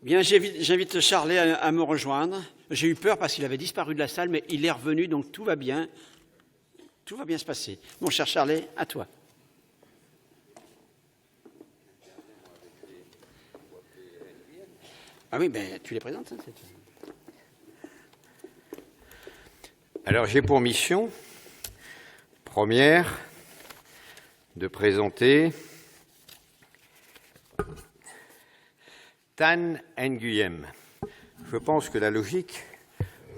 Bien, j'invite Charlet à me rejoindre. J'ai eu peur parce qu'il avait disparu de la salle, mais il est revenu, donc tout va bien. Tout va bien se passer. Mon cher Charlet, à toi. Ah oui, ben tu les présentes. Alors j'ai pour mission première de présenter Tan Nguyem. Je pense que la logique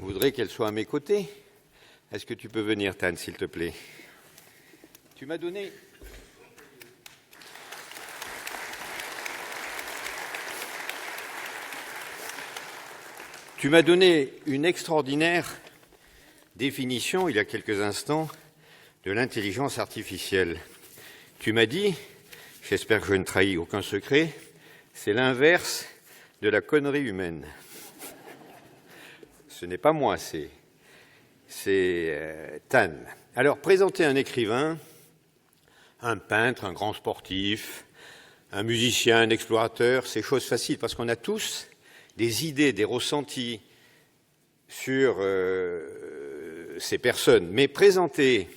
voudrait qu'elle soit à mes côtés. Est-ce que tu peux venir, Tan, s'il te plaît? Tu m'as donné... Tu m'as donné une extraordinaire définition, il y a quelques instants, de l'intelligence artificielle. Tu m'as dit, j'espère que je ne trahis aucun secret, c'est l'inverse de la connerie humaine. Ce n'est pas moi, c'est Tan. Alors, présenter un écrivain, un peintre, un grand sportif, un musicien, un explorateur, c'est chose facile, parce qu'on a tous des idées, des ressentis sur ces personnes. Mais présenter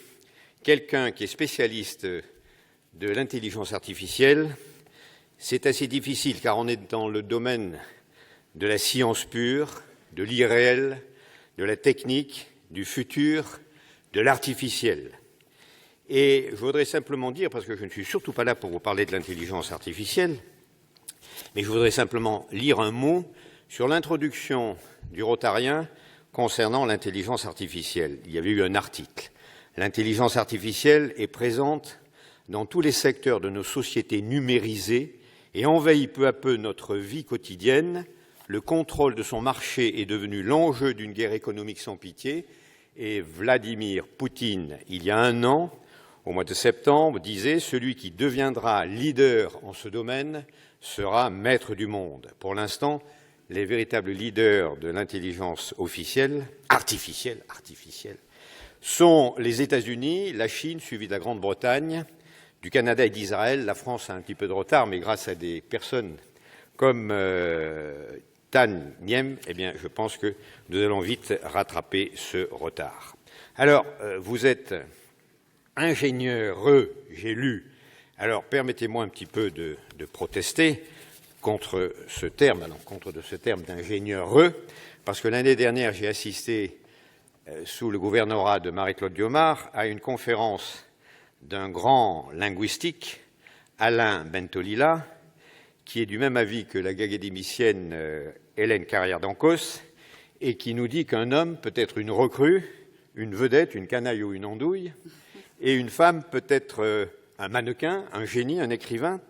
quelqu'un qui est spécialiste de l'intelligence artificielle, c'est assez difficile, car on est dans le domaine de la science pure, de l'irréel, de la technique, du futur, de l'artificiel. Et je voudrais simplement dire, parce que je ne suis surtout pas là pour vous parler de l'intelligence artificielle, mais je voudrais simplement lire un mot sur l'introduction du Rotarien concernant l'intelligence artificielle. Il y avait eu un article. L'intelligence artificielle est présente dans tous les secteurs de nos sociétés numérisées et envahit peu à peu notre vie quotidienne. Le contrôle de son marché est devenu l'enjeu d'une guerre économique sans pitié. Et Vladimir Poutine, il y a un an, au mois de septembre, disait « Celui qui deviendra leader en ce domaine sera maître du monde ». Pour l'instant, les véritables leaders de l'intelligence artificielle, sont les États-Unis, la Chine, suivie de la Grande-Bretagne, du Canada et d'Israël. La France a un petit peu de retard, mais grâce à des personnes comme Tan Nguyem, eh bien, je pense que nous allons vite rattraper ce retard. Alors, vous êtes ingénieur, j'ai lu. Alors, permettez-moi un petit peu de protester contre ce terme, d'ingénieur, parce que l'année dernière, j'ai assisté, sous le gouvernorat de Marie-Claude Diomard, à une conférence d'un grand linguistique, Alain Bentolila, qui est du même avis que la académicienne Hélène Carrière-Dancos, et qui nous dit qu'un homme peut être une recrue, une vedette, une canaille ou une andouille, et une femme peut être un mannequin, un génie, un écrivain.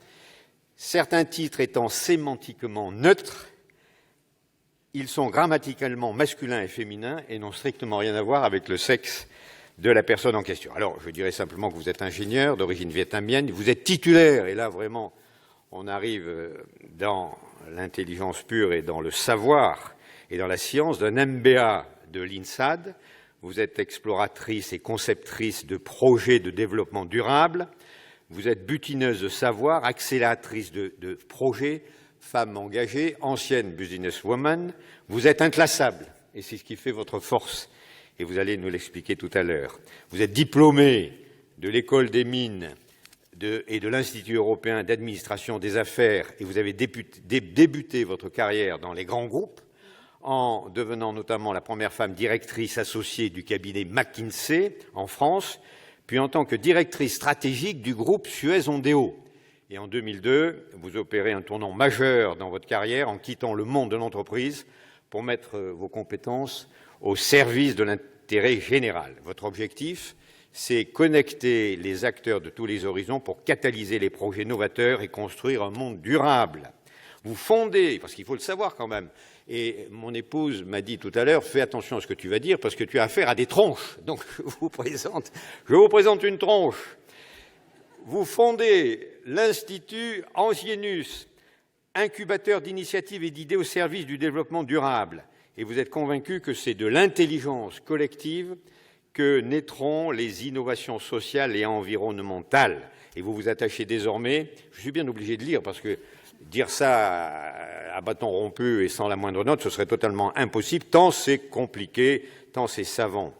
Certains titres étant sémantiquement neutres, ils sont grammaticalement masculins et féminins et n'ont strictement rien à voir avec le sexe de la personne en question. Alors, je dirais simplement que vous êtes ingénieur d'origine vietnamienne, vous êtes titulaire, et là, vraiment, on arrive dans l'intelligence pure et dans le savoir et dans la science d'un MBA de l'INSAD. Vous êtes exploratrice et conceptrice de projets de développement durable. Vous êtes butineuse de savoir, accélératrice de projets, femme engagée, ancienne businesswoman. Vous êtes inclassable, et c'est ce qui fait votre force, et vous allez nous l'expliquer tout à l'heure. Vous êtes diplômée de l'École des mines et de l'Institut européen d'administration des affaires, et vous avez débuté votre carrière dans les grands groupes, en devenant notamment la première femme directrice associée du cabinet McKinsey en France, puis en tant que directrice stratégique du groupe Suez-Ondeo. Et en 2002, vous opérez un tournant majeur dans votre carrière en quittant le monde de l'entreprise pour mettre vos compétences au service de l'intérêt général. Votre objectif, c'est connecter les acteurs de tous les horizons pour catalyser les projets novateurs et construire un monde durable. Vous fondez, parce qu'il faut le savoir quand même, et mon épouse m'a dit tout à l'heure, fais attention à ce que tu vas dire, parce que tu as affaire à des tronches. Donc, je vous présente une tronche. Vous fondez l'Institut Angienus, incubateur d'initiatives et d'idées au service du développement durable. Et vous êtes convaincu que c'est de l'intelligence collective que naîtront les innovations sociales et environnementales. Et vous vous attachez désormais, je suis bien obligé de lire parce que Dire ça à bâton rompu et sans la moindre note, ce serait totalement impossible, tant c'est compliqué, tant c'est savant.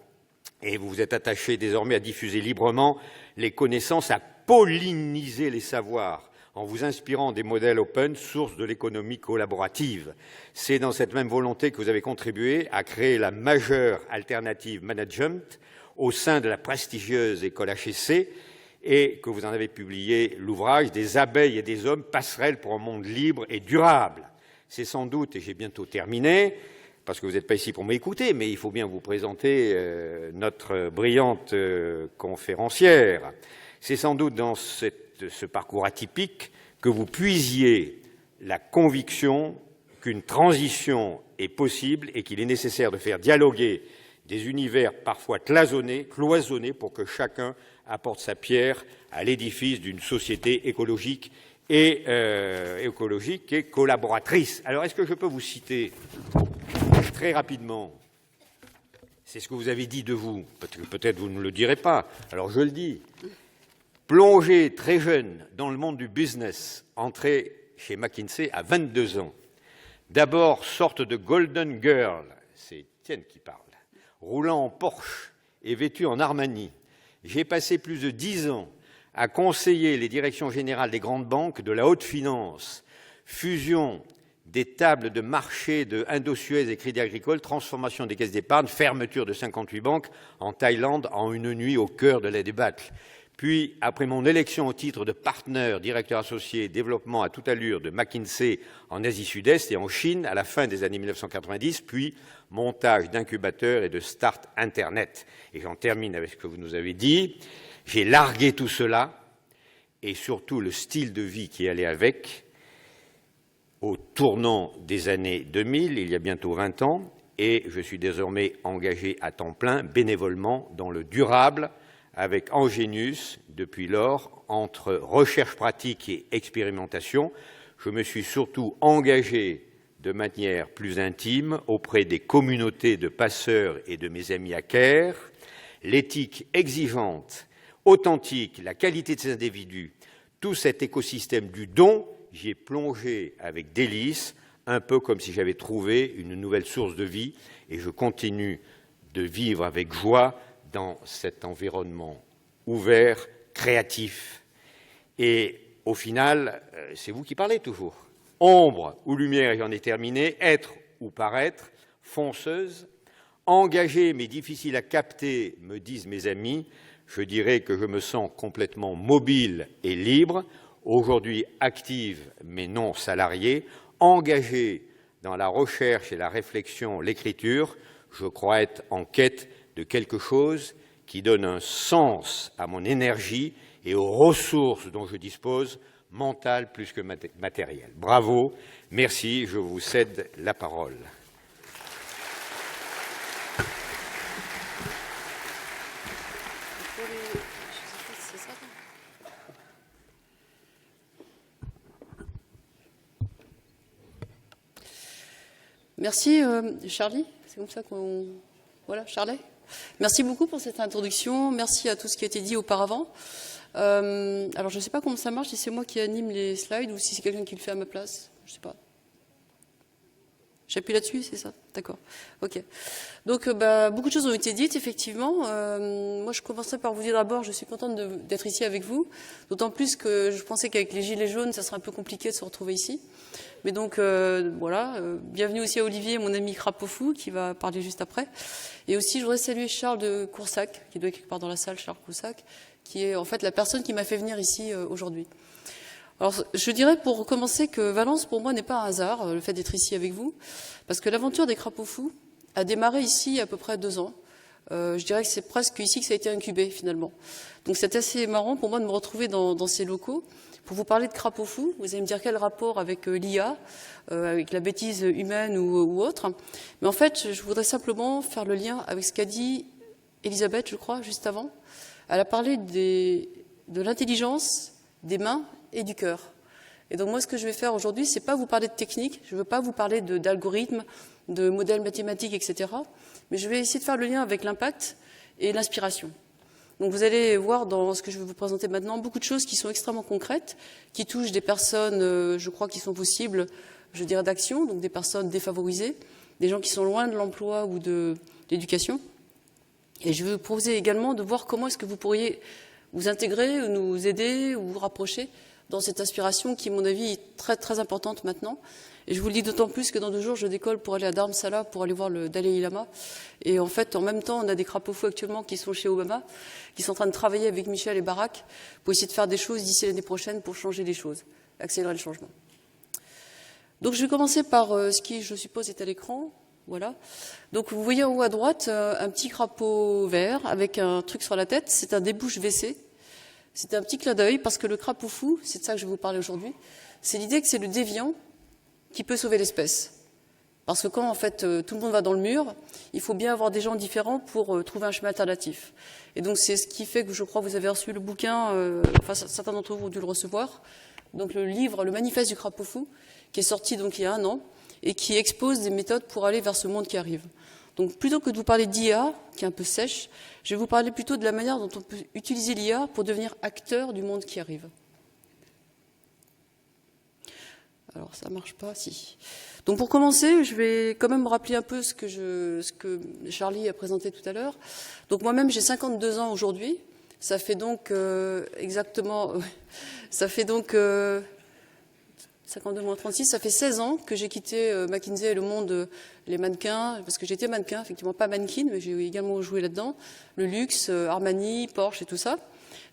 Et vous vous êtes attaché désormais à diffuser librement les connaissances, à polliniser les savoirs, en vous inspirant des modèles open, source de l'économie collaborative. C'est dans cette même volonté que vous avez contribué à créer la majeure alternative management au sein de la prestigieuse école HEC, et que vous en avez publié l'ouvrage « Des abeilles et des hommes, passerelles pour un monde libre et durable ». C'est sans doute, et j'ai bientôt terminé, parce que vous n'êtes pas ici pour m'écouter, mais il faut bien vous présenter notre brillante conférencière. C'est sans doute dans ce parcours atypique que vous puisiez la conviction qu'une transition est possible et qu'il est nécessaire de faire dialoguer des univers parfois cloisonnés pour que chacun apporte sa pierre à l'édifice d'une société écologique et collaboratrice. Alors, est-ce que je peux vous citer très rapidement? C'est ce que vous avez dit de vous. Peut-être vous ne le direz pas. Alors, je le dis. Plongé très jeune dans le monde du business, entré chez McKinsey à 22 ans. D'abord, sorte de golden girl, c'est Étienne qui parle, roulant en Porsche et vêtu en Armani. J'ai passé plus de 10 ans à conseiller les directions générales des grandes banques, de la haute finance, fusion des tables de marché de Indosuez et Crédit Agricole, transformation des caisses d'épargne, fermeture de 58 banques en Thaïlande en une nuit au cœur de la débâcle. Puis, après mon élection au titre de partenaire, directeur associé développement à toute allure de McKinsey en Asie Sud-Est et en Chine à la fin des années 1990, puis montage d'incubateurs et de start Internet. Et j'en termine avec ce que vous nous avez dit. J'ai largué tout cela et surtout le style de vie qui allait avec au tournant des années 2000, il y a bientôt 20 ans, et je suis désormais engagé à temps plein, bénévolement, dans le durable, avec Angenius, depuis lors, entre recherche pratique et expérimentation. Je me suis surtout engagé de manière plus intime auprès des communautés de passeurs et de mes amis hackers. L'éthique exigeante, authentique, la qualité de ces individus, tout cet écosystème du don, j'y ai plongé avec délice, un peu comme si j'avais trouvé une nouvelle source de vie, et je continue de vivre avec joie dans cet environnement ouvert, créatif. Et au final, c'est vous qui parlez toujours. Ombre ou lumière, et j'en ai terminé, être ou paraître, fonceuse, engagée mais difficile à capter, me disent mes amis, je dirais que je me sens complètement mobile et libre, aujourd'hui active mais non salariée, engagée dans la recherche et la réflexion, l'écriture, je crois être en quête de quelque chose qui donne un sens à mon énergie et aux ressources dont je dispose, mentales plus que matérielles. Bravo, merci, je vous cède la parole. Merci, Charlie. C'est comme ça qu'on... Voilà, Charlie. Merci beaucoup pour cette introduction. Merci à tout ce qui a été dit auparavant. Alors, je ne sais pas comment ça marche, si c'est moi qui anime les slides ou si c'est quelqu'un qui le fait à ma place. Je ne sais pas. J'appuie là-dessus, c'est ça? D'accord. OK. Donc, beaucoup de choses ont été dites, effectivement. Moi, je commencerai par vous dire d'abord, je suis contente d'être ici avec vous. D'autant plus que je pensais qu'avec les gilets jaunes, ça serait un peu compliqué de se retrouver ici. Mais donc, voilà. Bienvenue aussi à Olivier, mon ami Krapofou, qui va parler juste après. Et aussi, je voudrais saluer Charles de Coursac, qui doit être quelque part dans la salle, Charles Coursac, qui est en fait la personne qui m'a fait venir ici aujourd'hui. Alors, je dirais pour commencer que Valence, pour moi, n'est pas un hasard, le fait d'être ici avec vous, parce que l'aventure des crapauds fous a démarré ici il y a à peu près 2 ans. Je dirais que c'est presque ici que ça a été incubé, finalement. Donc, c'est assez marrant pour moi de me retrouver dans ces locaux pour vous parler de crapauds fous. Vous allez me dire quel rapport avec l'IA, avec la bêtise humaine ou autre. Mais en fait, je voudrais simplement faire le lien avec ce qu'a dit Elisabeth, je crois, juste avant. Elle a parlé de l'intelligence, des mains et du cœur. Et donc moi, ce que je vais faire aujourd'hui, c'est pas vous parler de technique, je veux pas vous parler d'algorithmes, de modèles mathématiques, etc. Mais je vais essayer de faire le lien avec l'impact et l'inspiration. Donc vous allez voir dans ce que je vais vous présenter maintenant beaucoup de choses qui sont extrêmement concrètes, qui touchent des personnes, je crois, qui sont possibles, je dirais, d'action, donc des personnes défavorisées, des gens qui sont loin de l'emploi ou de l'éducation. Et je vais vous proposer également de voir comment est-ce que vous pourriez vous intégrer, ou nous aider, ou vous rapprocher dans cette aspiration qui, à mon avis, est très très importante maintenant. Et je vous le dis d'autant plus que dans 2 jours, je décolle pour aller à Dharamsala, pour aller voir le Dalai Lama. Et en fait, en même temps, on a des crapauds fous actuellement qui sont chez Obama, qui sont en train de travailler avec Michel et Barack pour essayer de faire des choses d'ici l'année prochaine pour changer les choses, accélérer le changement. Donc je vais commencer par ce qui, je suppose, est à l'écran. Voilà. Donc vous voyez en haut à droite un petit crapaud vert avec un truc sur la tête. C'est un débouche WC. C'est un petit clin d'œil parce que le crapaud fou, c'est de ça que je vais vous parler aujourd'hui, c'est l'idée que c'est le déviant qui peut sauver l'espèce. Parce que quand en fait tout le monde va dans le mur, il faut bien avoir des gens différents pour trouver un chemin alternatif. Et donc c'est ce qui fait que je crois que vous avez reçu le bouquin, enfin certains d'entre vous ont dû le recevoir, donc le livre, le manifeste du crapaud fou, qui est sorti donc il y a 1 an et qui expose des méthodes pour aller vers ce monde qui arrive. Donc plutôt que de vous parler d'IA, qui est un peu sèche, je vais vous parler plutôt de la manière dont on peut utiliser l'IA pour devenir acteur du monde qui arrive. Alors ça marche pas, si. Donc pour commencer, je vais quand même rappeler un peu ce que Charlie a présenté tout à l'heure. Donc moi-même j'ai 52 ans aujourd'hui. Ça fait donc exactement, ça fait donc 52 moins 36, ça fait 16 ans que j'ai quitté McKinsey et le monde, les mannequins, parce que j'étais mannequin, effectivement pas mannequin, mais j'ai également joué là-dedans, le luxe, Armani, Porsche et tout ça.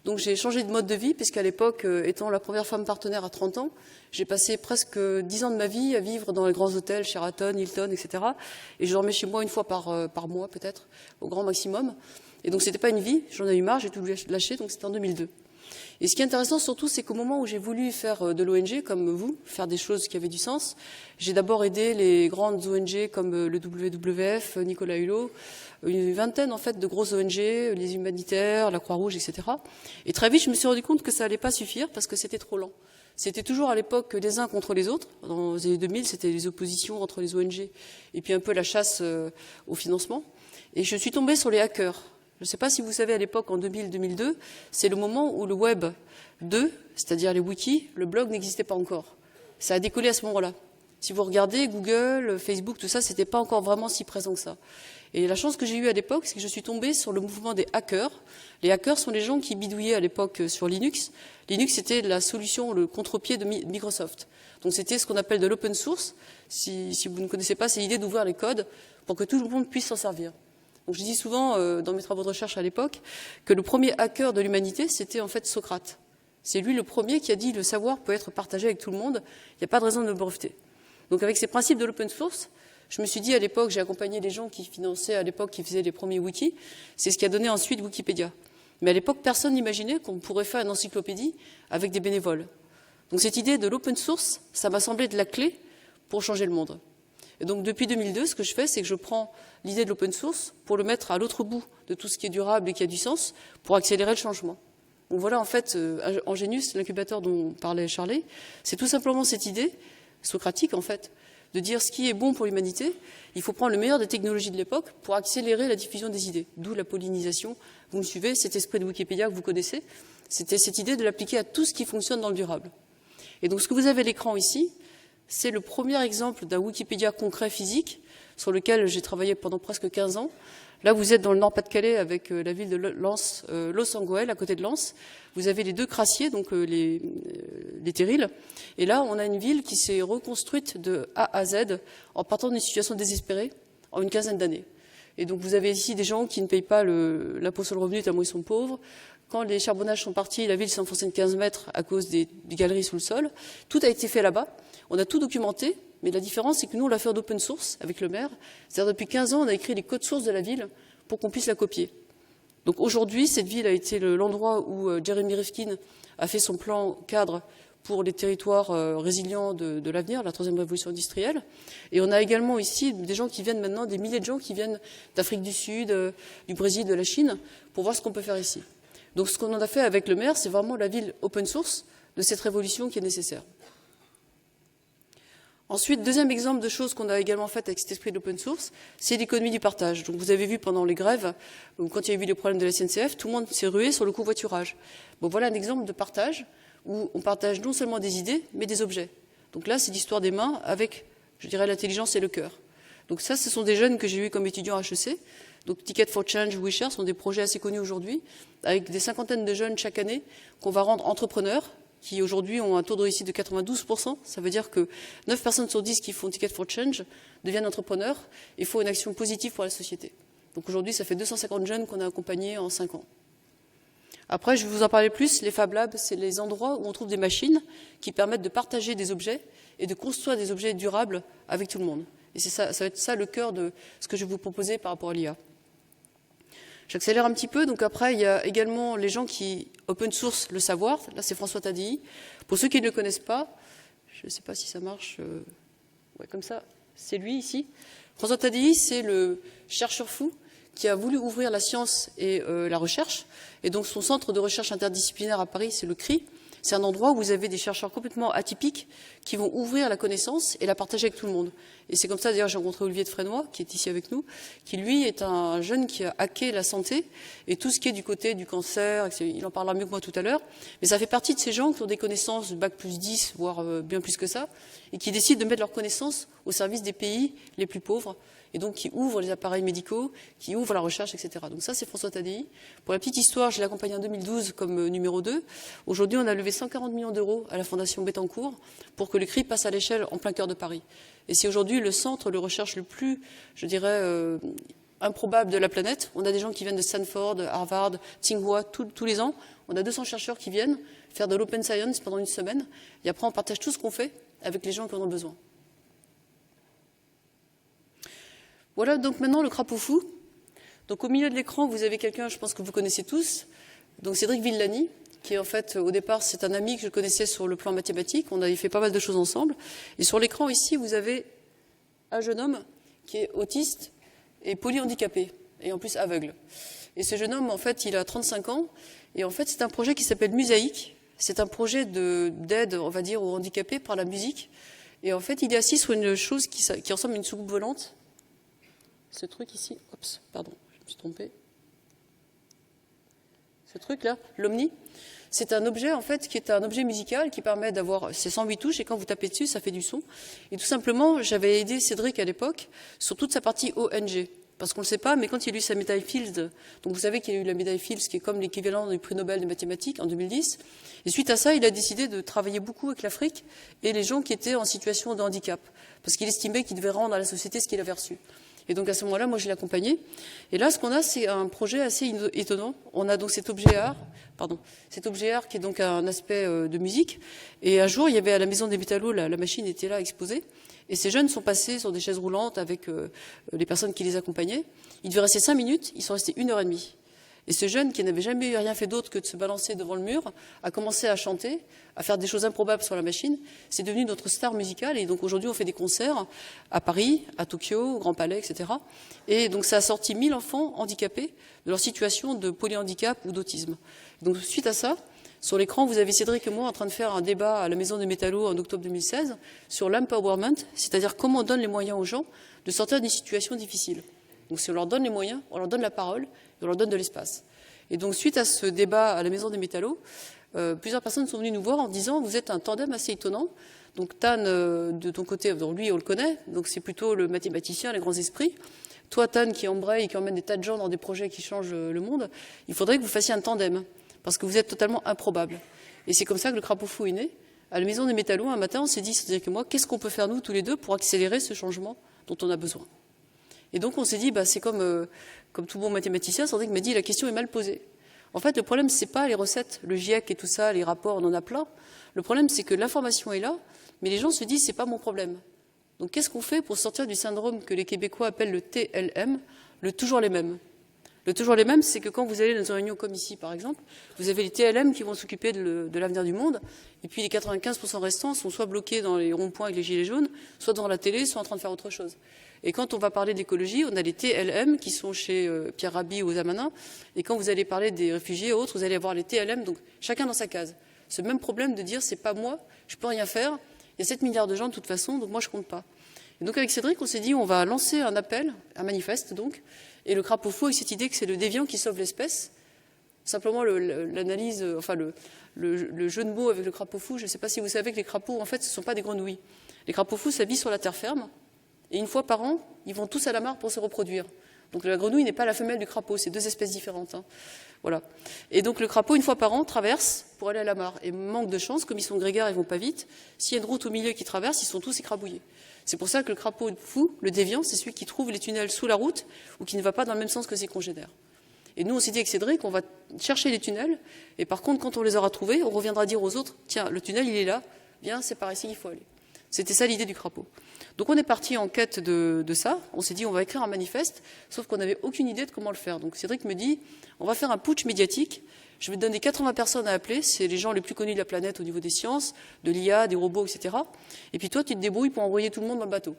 Donc j'ai changé de mode de vie, puisqu'à l'époque, étant la première femme partenaire à 30 ans, j'ai passé presque 10 ans de ma vie à vivre dans les grands hôtels, Sheraton, Hilton, etc. Et je dormais chez moi 1 fois par mois, peut-être, au grand maximum. Et donc c'était pas une vie, j'en ai eu marre, j'ai tout lâché, donc c'était en 2002. Et ce qui est intéressant surtout, c'est qu'au moment où j'ai voulu faire de l'ONG, comme vous, faire des choses qui avaient du sens, j'ai d'abord aidé les grandes ONG comme le WWF, Nicolas Hulot, une vingtaine en fait de grosses ONG, les humanitaires, la Croix-Rouge, etc. Et très vite, je me suis rendu compte que ça allait pas suffire parce que c'était trop lent. C'était toujours à l'époque les uns contre les autres. Dans les années 2000, c'était les oppositions entre les ONG et puis un peu la chasse au financement. Et je suis tombée sur les hackers. Je ne sais pas si vous savez, à l'époque, en 2000-2002, c'est le moment où le Web 2, c'est-à-dire les wikis, le blog n'existait pas encore. Ça a décollé à ce moment-là. Si vous regardez Google, Facebook, tout ça, c'était pas encore vraiment si présent que ça. Et la chance que j'ai eue à l'époque, c'est que je suis tombée sur le mouvement des hackers. Les hackers sont les gens qui bidouillaient à l'époque sur Linux. Linux, c'était la solution, le contre-pied de Microsoft. Donc c'était ce qu'on appelle de l'open source. Si vous ne connaissez pas, c'est l'idée d'ouvrir les codes pour que tout le monde puisse s'en servir. Donc je dis souvent, dans mes travaux de recherche à l'époque, que le premier hacker de l'humanité, c'était en fait Socrate. C'est lui le premier qui a dit le savoir peut être partagé avec tout le monde, il n'y a pas de raison de le breveter. Donc avec ces principes de l'open source, je me suis dit à l'époque, j'ai accompagné des gens qui finançaient à l'époque, qui faisaient les premiers wikis, c'est ce qui a donné ensuite Wikipédia. Mais à l'époque, personne n'imaginait qu'on pourrait faire une encyclopédie avec des bénévoles. Donc cette idée de l'open source, ça m'a semblé de la clé pour changer le monde. Et donc depuis 2002, ce que je fais, c'est que je prends l'idée de l'open source pour le mettre à l'autre bout de tout ce qui est durable et qui a du sens pour accélérer le changement. Donc voilà, en fait, Angenius, l'incubateur dont parlait Charlie, c'est tout simplement cette idée, socratique en fait, de dire ce qui est bon pour l'humanité, il faut prendre le meilleur des technologies de l'époque pour accélérer la diffusion des idées. D'où la pollinisation. Vous me suivez, cet esprit de Wikipédia que vous connaissez, c'était cette idée de l'appliquer à tout ce qui fonctionne dans le durable. Et donc ce que vous avez à l'écran ici, c'est le premier exemple d'un Wikipédia concret physique sur lequel j'ai travaillé pendant presque 15 ans. Là, vous êtes dans le Nord-Pas-de-Calais avec la ville de Los-Angoel, à côté de Lens. Vous avez les 2 crassiers, donc les terrils. Et là, on a une ville qui s'est reconstruite de A à Z en partant d'une situation désespérée en une quinzaine d'années. Et donc, vous avez ici des gens qui ne payent pas l'impôt sur le revenu tellement ils sont pauvres. Quand les charbonnages sont partis, la ville s'est enfoncée de 15 mètres à cause des galeries sous le sol. Tout a été fait là-bas. On a tout documenté, mais la différence, c'est que nous, on l'a fait en open source avec le maire. C'est-à-dire, depuis 15 ans, on a écrit les codes sources de la ville pour qu'on puisse la copier. Donc aujourd'hui, cette ville a été l'endroit où Jeremy Rifkin a fait son plan cadre pour les territoires résilients de l'avenir, la 3e révolution industrielle. Et on a également ici des gens qui viennent maintenant, des milliers de gens qui viennent d'Afrique du Sud, du Brésil, de la Chine, pour voir ce qu'on peut faire ici. Donc ce qu'on en a fait avec le maire, c'est vraiment la ville open source de cette révolution qui est nécessaire. Ensuite, deuxième exemple de choses qu'on a également faites avec cet esprit de l'open source, c'est l'économie du partage. Donc vous avez vu pendant les grèves, ou quand il y a eu les problèmes de la SNCF, tout le monde s'est rué sur le covoiturage. Bon, voilà un exemple de partage où on partage non seulement des idées, mais des objets. Donc là, c'est l'histoire des mains avec, je dirais, l'intelligence et le cœur. Donc ça, ce sont des jeunes que j'ai eus comme étudiants à HEC. Donc Ticket for Change, WeShare sont des projets assez connus aujourd'hui, avec des cinquantaines de jeunes chaque année qu'on va rendre entrepreneurs, qui aujourd'hui ont un taux de réussite de 92%. Ça veut dire que 9 personnes sur 10 qui font Ticket for Change deviennent entrepreneurs et font une action positive pour la société. Donc aujourd'hui, ça fait 250 jeunes qu'on a accompagnés en 5 ans. Après, je vais vous en parler plus. Les Fab Labs, c'est les endroits où on trouve des machines qui permettent de partager des objets et de construire des objets durables avec tout le monde. Et c'est ça, ça va être ça le cœur de ce que je vais vous proposer par rapport à l'IA. J'accélère un petit peu. Donc après, il y a également les gens qui open source le savoir. Là, c'est François Tadei. Pour ceux qui ne le connaissent pas, je ne sais pas si ça marche. Ouais, comme ça, c'est lui ici. François Tadei, c'est le chercheur fou qui a voulu ouvrir la science et la recherche. Et donc son centre de recherche interdisciplinaire à Paris, c'est le CRI. C'est un endroit où vous avez des chercheurs complètement atypiques qui vont ouvrir la connaissance et la partager avec tout le monde. Et c'est comme ça, d'ailleurs, j'ai rencontré Olivier de Frénois, qui est ici avec nous, qui, lui, est un jeune qui a hacké la santé et tout ce qui est du côté du cancer, il en parlera mieux que moi tout à l'heure, mais ça fait partie de ces gens qui ont des connaissances de bac plus 10, voire bien plus que ça, et qui décident de mettre leurs connaissances au service des pays les plus pauvres, et donc qui ouvrent les appareils médicaux, qui ouvrent la recherche, etc. Donc ça, c'est François Tadei. Pour la petite histoire, je l'ai accompagné en 2012 comme numéro 2. Aujourd'hui, on a levé 140 millions d'euros à la Fondation Bettencourt pour que le CRI passe à l'échelle en plein cœur de Paris. Et c'est aujourd'hui le centre de recherche le plus, je dirais, improbable de la planète. On a des gens qui viennent de Stanford, Harvard, Tsinghua, tous les ans. On a 200 chercheurs qui viennent faire de l'open science pendant une semaine. Et après, on partage tout ce qu'on fait avec les gens qui en ont besoin. Voilà donc maintenant le crapaud fou. Donc au milieu de l'écran, vous avez quelqu'un, je pense que vous connaissez tous, donc Cédric Villani, qui en fait au départ c'est un ami que je connaissais sur le plan mathématique, on avait fait pas mal de choses ensemble. Et sur l'écran ici, vous avez un jeune homme qui est autiste et polyhandicapé, et en plus aveugle. Et ce jeune homme, en fait, il a 35 ans, et en fait c'est un projet qui s'appelle Musaïque. C'est un projet d'aide, on va dire, aux handicapés par la musique. Et en fait, il est assis sur une chose qui ressemble à une soucoupe volante. Ce truc ici, oups, pardon, je me suis trompée. Ce truc-là, l'Omni, c'est un objet, en fait, qui est un objet musical qui permet d'avoir ces 108 touches et quand vous tapez dessus, ça fait du son. Et tout simplement, j'avais aidé Cédric à l'époque sur toute sa partie ONG. Parce qu'on ne le sait pas, mais quand il a eu sa médaille Fields, donc vous savez qu'il a eu la médaille Fields qui est comme l'équivalent du prix Nobel de mathématiques en 2010, et suite à ça, il a décidé de travailler beaucoup avec l'Afrique et les gens qui étaient en situation de handicap, parce qu'il estimait qu'il devait rendre à la société ce qu'il avait reçu. Et donc à ce moment-là, moi je l'ai accompagné. Et là, ce qu'on a, c'est un projet assez étonnant. On a donc cet objet art qui est donc un aspect de musique. Et un jour, il y avait à la Maison des Métallos, la machine était là exposée. Et ces jeunes sont passés sur des chaises roulantes avec les personnes qui les accompagnaient. Ils devaient rester 5 minutes, ils sont restés 1h30. Et ce jeune, qui n'avait jamais rien fait d'autre que de se balancer devant le mur, a commencé à chanter, à faire des choses improbables sur la machine. C'est devenu notre star musicale. Et donc aujourd'hui, on fait des concerts à Paris, à Tokyo, au Grand Palais, etc. Et donc ça a sorti 1000 enfants handicapés de leur situation de polyhandicap ou d'autisme. Donc suite à ça, sur l'écran, vous avez Cédric et moi en train de faire un débat à la Maison des Métallos en octobre 2016 sur l'empowerment, c'est-à-dire comment on donne les moyens aux gens de sortir d'une situation difficile. Donc si on leur donne les moyens, on leur donne la parole et on leur donne de l'espace. Et donc suite à ce débat à la Maison des Métallos, plusieurs personnes sont venues nous voir en disant « Vous êtes un tandem assez étonnant. Donc Tan, de ton côté, lui on le connaît, donc c'est plutôt le mathématicien, les grands esprits. Toi Tan qui embraye et qui emmène des tas de gens dans des projets qui changent le monde, il faudrait que vous fassiez un tandem. Parce que vous êtes totalement improbable. Et c'est comme ça que le crapaud fou est né. À la Maison des Métallos, un matin, on s'est dit, c'est-à-dire que moi, qu'est-ce qu'on peut faire nous, tous les deux, pour accélérer ce changement dont on a besoin. Et donc on s'est dit, c'est comme tout bon mathématicien, Cédric m'a dit, la question est mal posée. En fait, le problème, c'est pas les recettes, le GIEC et tout ça, les rapports, on en a plein. Le problème, c'est que l'information est là, mais les gens se disent, c'est pas mon problème. Donc qu'est-ce qu'on fait pour sortir du syndrome que les Québécois appellent le TLM, le toujours les mêmes? Le toujours les mêmes, c'est que quand vous allez dans une réunion comme ici, par exemple, vous avez les TLM qui vont s'occuper de l'avenir du monde, et puis les 95% restants sont soit bloqués dans les ronds-points avec les gilets jaunes, soit devant la télé, soit en train de faire autre chose. Et quand on va parler d'écologie, on a les TLM qui sont chez Pierre Rabhi aux Amanins, et quand vous allez parler des réfugiés et autres, vous allez avoir les TLM, donc chacun dans sa case. Ce même problème de dire, c'est pas moi, je peux rien faire, Il y a 7 milliards de gens de toute façon, donc moi je compte pas. Et donc avec Cédric, on s'est dit on va lancer un appel, un manifeste donc, et le crapaud fou avec cette idée que c'est le déviant qui sauve l'espèce. Simplement l'analyse, enfin le jeu de mots avec le crapaud fou, je ne sais pas si vous savez que les crapauds, en fait, ce ne sont pas des grenouilles. Les crapauds fous s'habillent sur la terre ferme, et une fois par an, ils vont tous à la mare pour se reproduire. Donc la grenouille n'est pas la femelle du crapaud, c'est 2 espèces différentes. Voilà. Et donc le crapaud, une fois par an, traverse pour aller à la mare. Et manque de chance, comme ils sont grégaires, ils vont pas vite. S'il y a une route au milieu qui traverse, ils sont tous écrabouillés. C'est pour ça que le crapaud fou, le déviant, c'est celui qui trouve les tunnels sous la route ou qui ne va pas dans le même sens que ses congénères. Et nous, on s'est dit avec Cédric, on va chercher les tunnels, et par contre, quand on les aura trouvés, on reviendra dire aux autres, tiens, le tunnel, il est là, viens, c'est par ici qu'il faut aller. C'était ça l'idée du crapaud. Donc on est parti en quête de ça, on s'est dit, on va écrire un manifeste, sauf qu'on n'avait aucune idée de comment le faire. Donc Cédric me dit, on va faire un putsch médiatique, je vais te donner 80 personnes à appeler, c'est les gens les plus connus de la planète au niveau des sciences, de l'IA, des robots, etc. Et puis toi, tu te débrouilles pour envoyer tout le monde dans le bateau.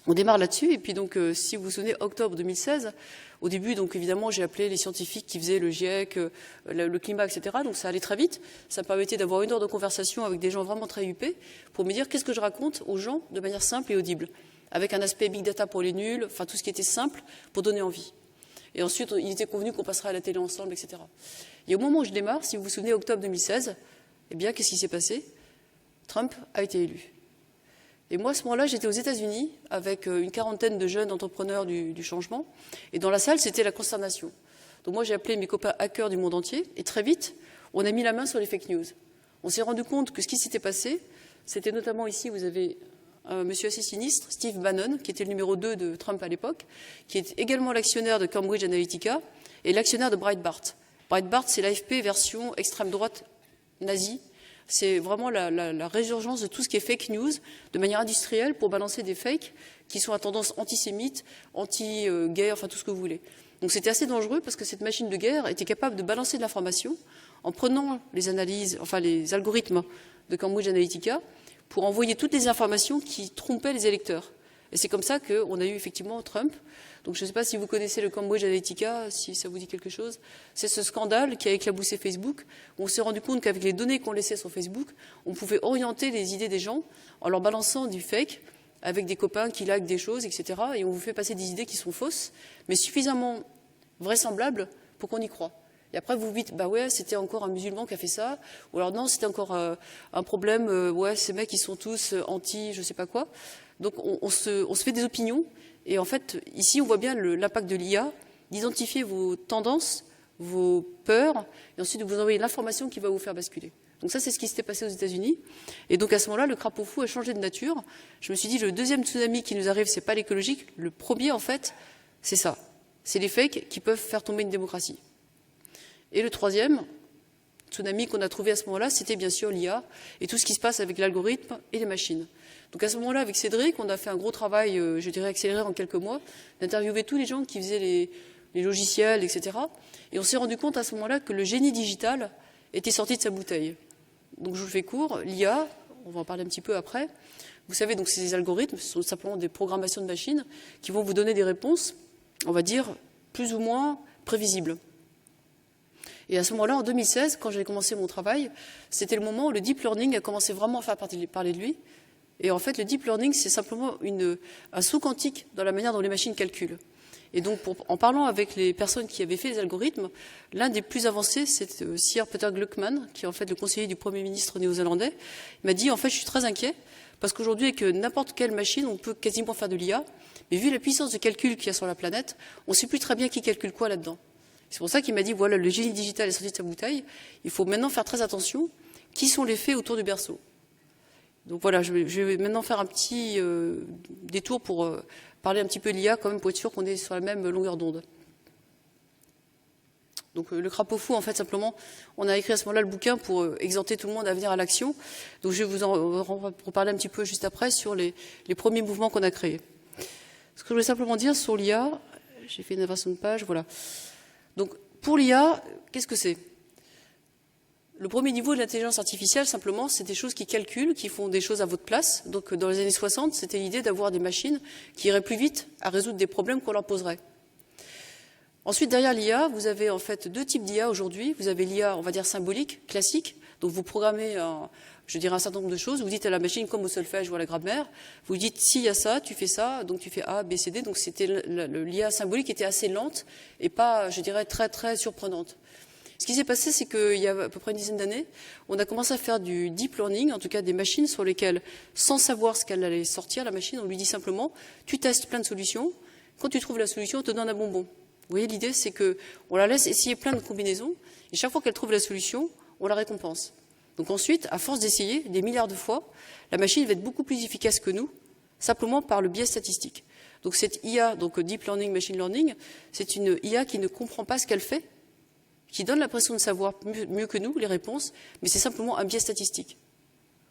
On démarre là-dessus, et puis donc, si vous vous souvenez, octobre 2016, au début, donc évidemment, j'ai appelé les scientifiques qui faisaient le GIEC, le climat, etc. Donc ça allait très vite. Ça me permettait d'avoir 1 heure de conversation avec des gens vraiment très huppés pour me dire qu'est-ce que je raconte aux gens de manière simple et audible, avec un aspect big data pour les nuls, enfin tout ce qui était simple pour donner envie. Et ensuite, il était convenu qu'on passerait à la télé ensemble, etc. Et au moment où je démarre, si vous vous souvenez, octobre 2016, eh bien, qu'est-ce qui s'est passé ? Trump a été élu. Et moi, à ce moment-là, j'étais aux États-Unis avec une quarantaine de jeunes entrepreneurs du changement. Et dans la salle, c'était la consternation. Donc moi, j'ai appelé mes copains hackers du monde entier. Et très vite, on a mis la main sur les fake news. On s'est rendu compte que ce qui s'était passé, c'était notamment ici, vous avez un monsieur assez sinistre, Steve Bannon, qui était le numéro 2 de Trump à l'époque, qui est également l'actionnaire de Cambridge Analytica et l'actionnaire de Breitbart. Breitbart, c'est l'AFP version extrême droite nazie. C'est vraiment la résurgence de tout ce qui est fake news de manière industrielle pour balancer des fakes qui sont à tendance antisémite, anti-guerre, enfin tout ce que vous voulez. Donc c'était assez dangereux parce que cette machine de guerre était capable de balancer de l'information en prenant les analyses, enfin les algorithmes de Cambridge Analytica pour envoyer toutes les informations qui trompaient les électeurs. Et c'est comme ça qu'on a eu effectivement Trump. Donc je ne sais pas si vous connaissez le Cambridge Analytica, si ça vous dit quelque chose. C'est ce scandale qui a éclaboussé Facebook. On s'est rendu compte qu'avec les données qu'on laissait sur Facebook, on pouvait orienter les idées des gens en leur balançant du fake avec des copains qui likent des choses, etc. Et on vous fait passer des idées qui sont fausses, mais suffisamment vraisemblables pour qu'on y croie. Et après, vous vous dites, bah ouais, c'était encore un musulman qui a fait ça. Ou alors non, c'était encore un problème, ouais, ces mecs, ils sont tous anti, je sais pas quoi. Donc on se fait des opinions. Et en fait, ici, on voit bien l'impact de l'IA, d'identifier vos tendances, vos peurs, et ensuite de vous envoyer l'information qui va vous faire basculer. Donc ça, c'est ce qui s'était passé aux États-Unis. Et donc à ce moment-là, le crapaud fou a changé de nature. Je me suis dit, le deuxième tsunami qui nous arrive, c'est pas l'écologique. Le premier, en fait, c'est ça. C'est les fakes qui peuvent faire tomber une démocratie. Et le troisième tsunami qu'on a trouvé à ce moment-là, c'était bien sûr l'IA et tout ce qui se passe avec l'algorithme et les machines. Donc à ce moment-là, avec Cédric, on a fait un gros travail, je dirais accéléré en quelques mois, d'interviewer tous les gens qui faisaient les logiciels, etc. Et on s'est rendu compte à ce moment-là que le génie digital était sorti de sa bouteille. Donc je vous fais court, l'IA, on va en parler un petit peu après. Vous savez, donc c'est des algorithmes, ce sont simplement des programmations de machines qui vont vous donner des réponses, on va dire, plus ou moins prévisibles. Et à ce moment-là, en 2016, quand j'ai commencé mon travail, c'était le moment où le deep learning a commencé vraiment à faire parler de lui. Et en fait, le deep learning, c'est simplement un saut quantique dans la manière dont les machines calculent. Et donc, en parlant avec les personnes qui avaient fait les algorithmes, l'un des plus avancés, c'est Sir Peter Gluckman, qui est en fait le conseiller du Premier ministre néo-zélandais. Il m'a dit, en fait, je suis très inquiet, parce qu'aujourd'hui, avec n'importe quelle machine, on peut quasiment faire de l'IA, mais vu la puissance de calcul qu'il y a sur la planète, on ne sait plus très bien qui calcule quoi là-dedans. C'est pour ça qu'il m'a dit, voilà, le génie digital est sorti de sa bouteille, il faut maintenant faire très attention, qui sont les faits autour du berceau. Donc voilà, je vais maintenant faire un petit détour pour parler un petit peu de l'IA, quand même, pour être sûr qu'on est sur la même longueur d'onde. Donc le crapaud fou, en fait, simplement, on a écrit à ce moment-là le bouquin pour exhorter tout le monde à venir à l'action. Donc je vais vous en reparler un petit peu juste après sur les premiers mouvements qu'on a créés. Ce que je voulais simplement dire sur l'IA, j'ai fait une inversion de page, voilà. Donc pour l'IA, qu'est-ce que c'est ? Le premier niveau de l'intelligence artificielle, simplement, c'est des choses qui calculent, qui font des choses à votre place. Donc dans les années 60, c'était l'idée d'avoir des machines qui iraient plus vite à résoudre des problèmes qu'on leur poserait. Ensuite, derrière l'IA, vous avez en fait deux types d'IA aujourd'hui. Vous avez l'IA, on va dire symbolique, classique. Donc vous programmez, je dirais, un certain nombre de choses. Vous dites à la machine, comme au solfège ou à la grammaire, vous dites, s'il y a ça, tu fais ça, donc tu fais A, B, C, D. Donc c'était l'IA symbolique était assez lente et pas, je dirais, très, très surprenante. Ce qui s'est passé, c'est qu'il y a à peu près une dizaine d'années, on a commencé à faire du deep learning, en tout cas des machines sur lesquelles, sans savoir ce qu'elle allait sortir, la machine, on lui dit simplement, tu testes plein de solutions, quand tu trouves la solution, on te donne un bonbon. Vous voyez, l'idée, c'est qu'on la laisse essayer plein de combinaisons, et chaque fois qu'elle trouve la solution, on la récompense. Donc ensuite, à force d'essayer des milliards de fois, la machine va être beaucoup plus efficace que nous, simplement par le biais statistique. Donc cette IA, donc Deep Learning, Machine Learning, c'est une IA qui ne comprend pas ce qu'elle fait, qui donne l'impression de savoir mieux que nous les réponses, mais c'est simplement un biais statistique.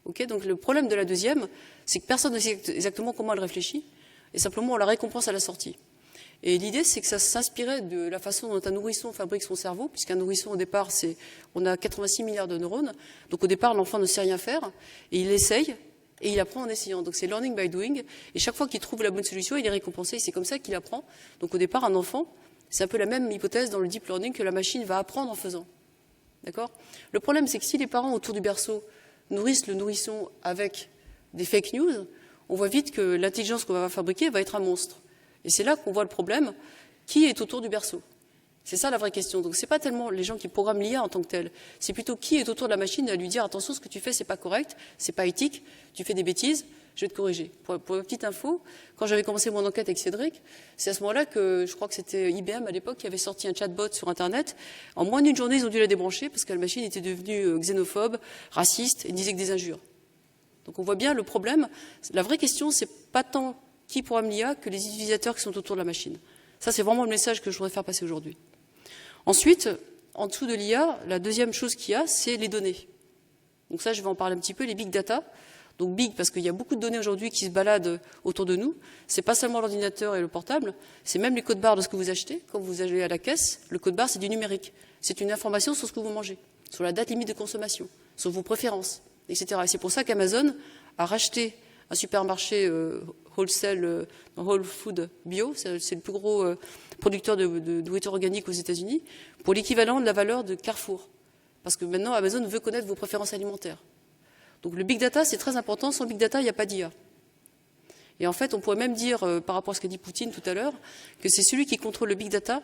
Okay, donc le problème de la deuxième, c'est que personne ne sait exactement comment elle réfléchit, et simplement on la récompense à la sortie. Et l'idée, c'est que ça s'inspirait de la façon dont un nourrisson fabrique son cerveau, puisqu'un nourrisson, au départ, on a 86 milliards de neurones. Donc au départ, l'enfant ne sait rien faire, et il essaye, et il apprend en essayant. Donc c'est learning by doing, et chaque fois qu'il trouve la bonne solution, il est récompensé, et c'est comme ça qu'il apprend. Donc au départ, un enfant, c'est un peu la même hypothèse dans le deep learning que la machine va apprendre en faisant. D'accord ? Le problème, c'est que si les parents autour du berceau nourrissent le nourrisson avec des fake news, on voit vite que l'intelligence qu'on va fabriquer va être un monstre. Et c'est là qu'on voit le problème. Qui est autour du berceau? C'est ça la vraie question. Donc c'est pas tellement les gens qui programment l'IA en tant que tel. C'est plutôt qui est autour de la machine à lui dire attention, ce que tu fais, c'est pas correct, c'est pas éthique, tu fais des bêtises, je vais te corriger. Pour une petite info, quand j'avais commencé mon enquête avec Cédric, c'est à ce moment-là que je crois que c'était IBM à l'époque qui avait sorti un chatbot sur Internet. En moins d'une journée, ils ont dû la débrancher parce que la machine était devenue xénophobe, raciste et disait que des injures. Donc on voit bien le problème. La vraie question, c'est pas tant qui programme l'IA que les utilisateurs qui sont autour de la machine. Ça, c'est vraiment le message que je voudrais faire passer aujourd'hui. Ensuite, en dessous de l'IA, la deuxième chose qu'il y a, c'est les données. Donc ça, je vais en parler un petit peu, les big data. Donc big, parce qu'il y a beaucoup de données aujourd'hui qui se baladent autour de nous. C'est pas seulement l'ordinateur et le portable, c'est même les codes barres de ce que vous achetez. Quand vous allez à la caisse, le code barre, c'est du numérique. C'est une information sur ce que vous mangez, sur la date limite de consommation, sur vos préférences, etc. Et c'est pour ça qu'Amazon a racheté un supermarché wholesale, Whole Food Bio, c'est le plus gros producteur de nourriture organique aux États-Unis, pour l'équivalent de la valeur de Carrefour. Parce que maintenant, Amazon veut connaître vos préférences alimentaires. Donc le big data, c'est très important. Sans big data, il n'y a pas d'IA. Et en fait, on pourrait même dire, par rapport à ce qu'a dit Poutine tout à l'heure, que c'est celui qui contrôle le big data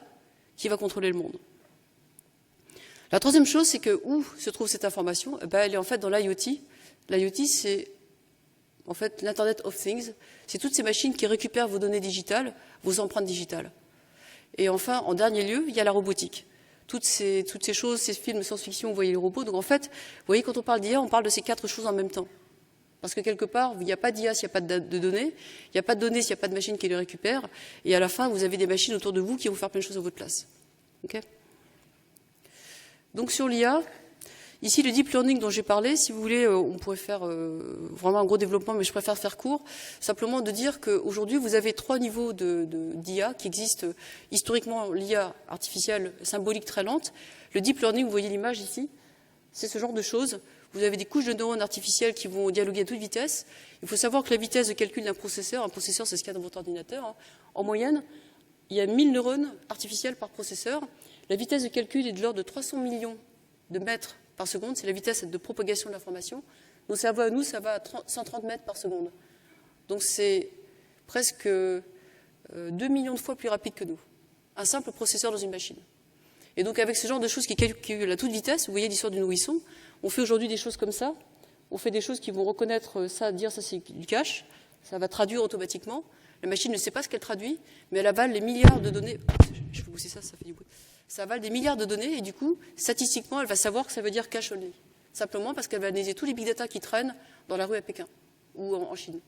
qui va contrôler le monde. La troisième chose, c'est que où se trouve cette information? Elle est en fait dans l'IoT. L'IoT, c'est en fait l'Internet of Things. C'est toutes ces machines qui récupèrent vos données digitales, vos empreintes digitales. Et enfin, en dernier lieu, il y a la robotique. Toutes ces choses, ces films de science-fiction, vous voyez les robots. Donc en fait, vous voyez, quand on parle d'IA, on parle de ces quatre choses en même temps. Parce que quelque part, il n'y a pas d'IA s'il n'y a pas de données, il n'y a pas de données s'il n'y a pas de machine qui les récupère, et à la fin, vous avez des machines autour de vous qui vont faire plein de choses à votre place. Okay. Donc sur l'IA, ici le deep learning dont j'ai parlé, si vous voulez, on pourrait faire vraiment un gros développement, mais je préfère faire court, simplement de dire qu'aujourd'hui, vous avez trois niveaux d'IA qui existent historiquement. L'IA artificielle symbolique très lente. Le deep learning, vous voyez l'image ici, c'est ce genre de choses. Vous avez des couches de neurones artificiels qui vont dialoguer à toute vitesse. Il faut savoir que la vitesse de calcul d'un processeur, un processeur c'est ce qu'il y a dans votre ordinateur, hein, en moyenne, il y a 1000 neurones artificiels par processeur. La vitesse de calcul est de l'ordre de 300 millions de mètres par seconde, c'est la vitesse de propagation de l'information. Nos cerveaux à nous, ça va à 130 mètres par seconde. Donc c'est presque 2 millions de fois plus rapide que nous. Un simple processeur dans une machine. Et donc avec ce genre de choses qui calculent à toute vitesse, vous voyez l'histoire du nourrisson, on fait aujourd'hui des choses comme ça, on fait des choses qui vont reconnaître ça, dire ça c'est du cache, ça va traduire automatiquement. La machine ne sait pas ce qu'elle traduit, mais elle avale les milliards de données. Je vais pousser ça, ça fait du bruit. Ça avale des milliards de données et du coup, statistiquement, elle va savoir que ça veut dire cache only. Simplement parce qu'elle va analyser tous les big data qui traînent dans la rue à Pékin ou en Chine.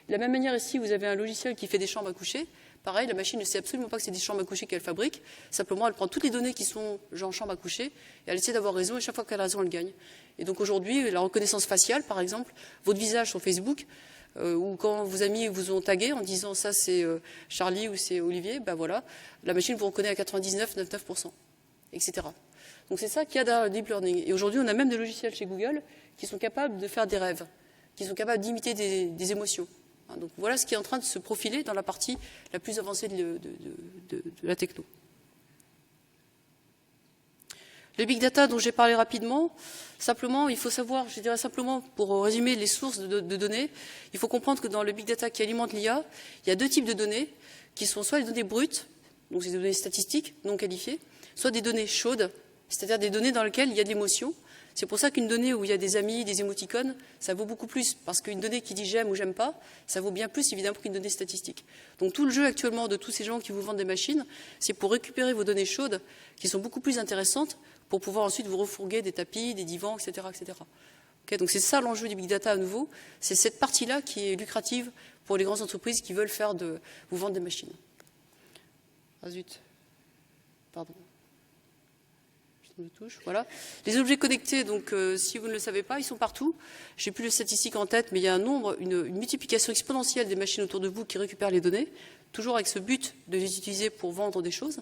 De la même manière ici, vous avez un logiciel qui fait des chambres à coucher. Pareil, la machine ne sait absolument pas que c'est des chambres à coucher qu'elle fabrique. Simplement, elle prend toutes les données qui sont genre chambre à coucher et elle essaie d'avoir raison et chaque fois qu'elle a raison, elle gagne. Et donc aujourd'hui, la reconnaissance faciale, par exemple, votre visage sur Facebook, ou quand vos amis vous ont tagué en disant ça c'est Charlie ou c'est Olivier, ben voilà, la machine vous reconnaît à 99,99%, etc. Donc c'est ça qu'il y a dans le deep learning. Et aujourd'hui, on a même des logiciels chez Google qui sont capables de faire des rêves, qui sont capables d'imiter des émotions. Donc voilà ce qui est en train de se profiler dans la partie la plus avancée de la techno. Le big data dont j'ai parlé rapidement, simplement, il faut savoir, je dirais simplement, pour résumer les sources de données, il faut comprendre que dans le big data qui alimente l'IA, il y a deux types de données, qui sont soit les données brutes, donc c'est des données statistiques non qualifiées, soit des données chaudes, c'est-à-dire des données dans lesquelles il y a de l'émotion. C'est pour ça qu'une donnée où il y a des amis, des émoticônes, ça vaut beaucoup plus, parce qu'une donnée qui dit j'aime ou j'aime pas, ça vaut bien plus évidemment qu'une donnée statistique. Donc tout le jeu actuellement de tous ces gens qui vous vendent des machines, c'est pour récupérer vos données chaudes, qui sont beaucoup plus intéressantes, pour pouvoir ensuite vous refourguer des tapis, des divans, etc. etc. Okay, donc c'est ça l'enjeu du big data à nouveau, c'est cette partie-là qui est lucrative pour les grandes entreprises qui veulent vous vendre des machines. Ah zut, pardon. Touche, voilà. Les objets connectés, donc si vous ne le savez pas, ils sont partout. J'ai plus les statistiques en tête, mais il y a un nombre, une multiplication exponentielle des machines autour de vous qui récupèrent les données, toujours avec ce but de les utiliser pour vendre des choses.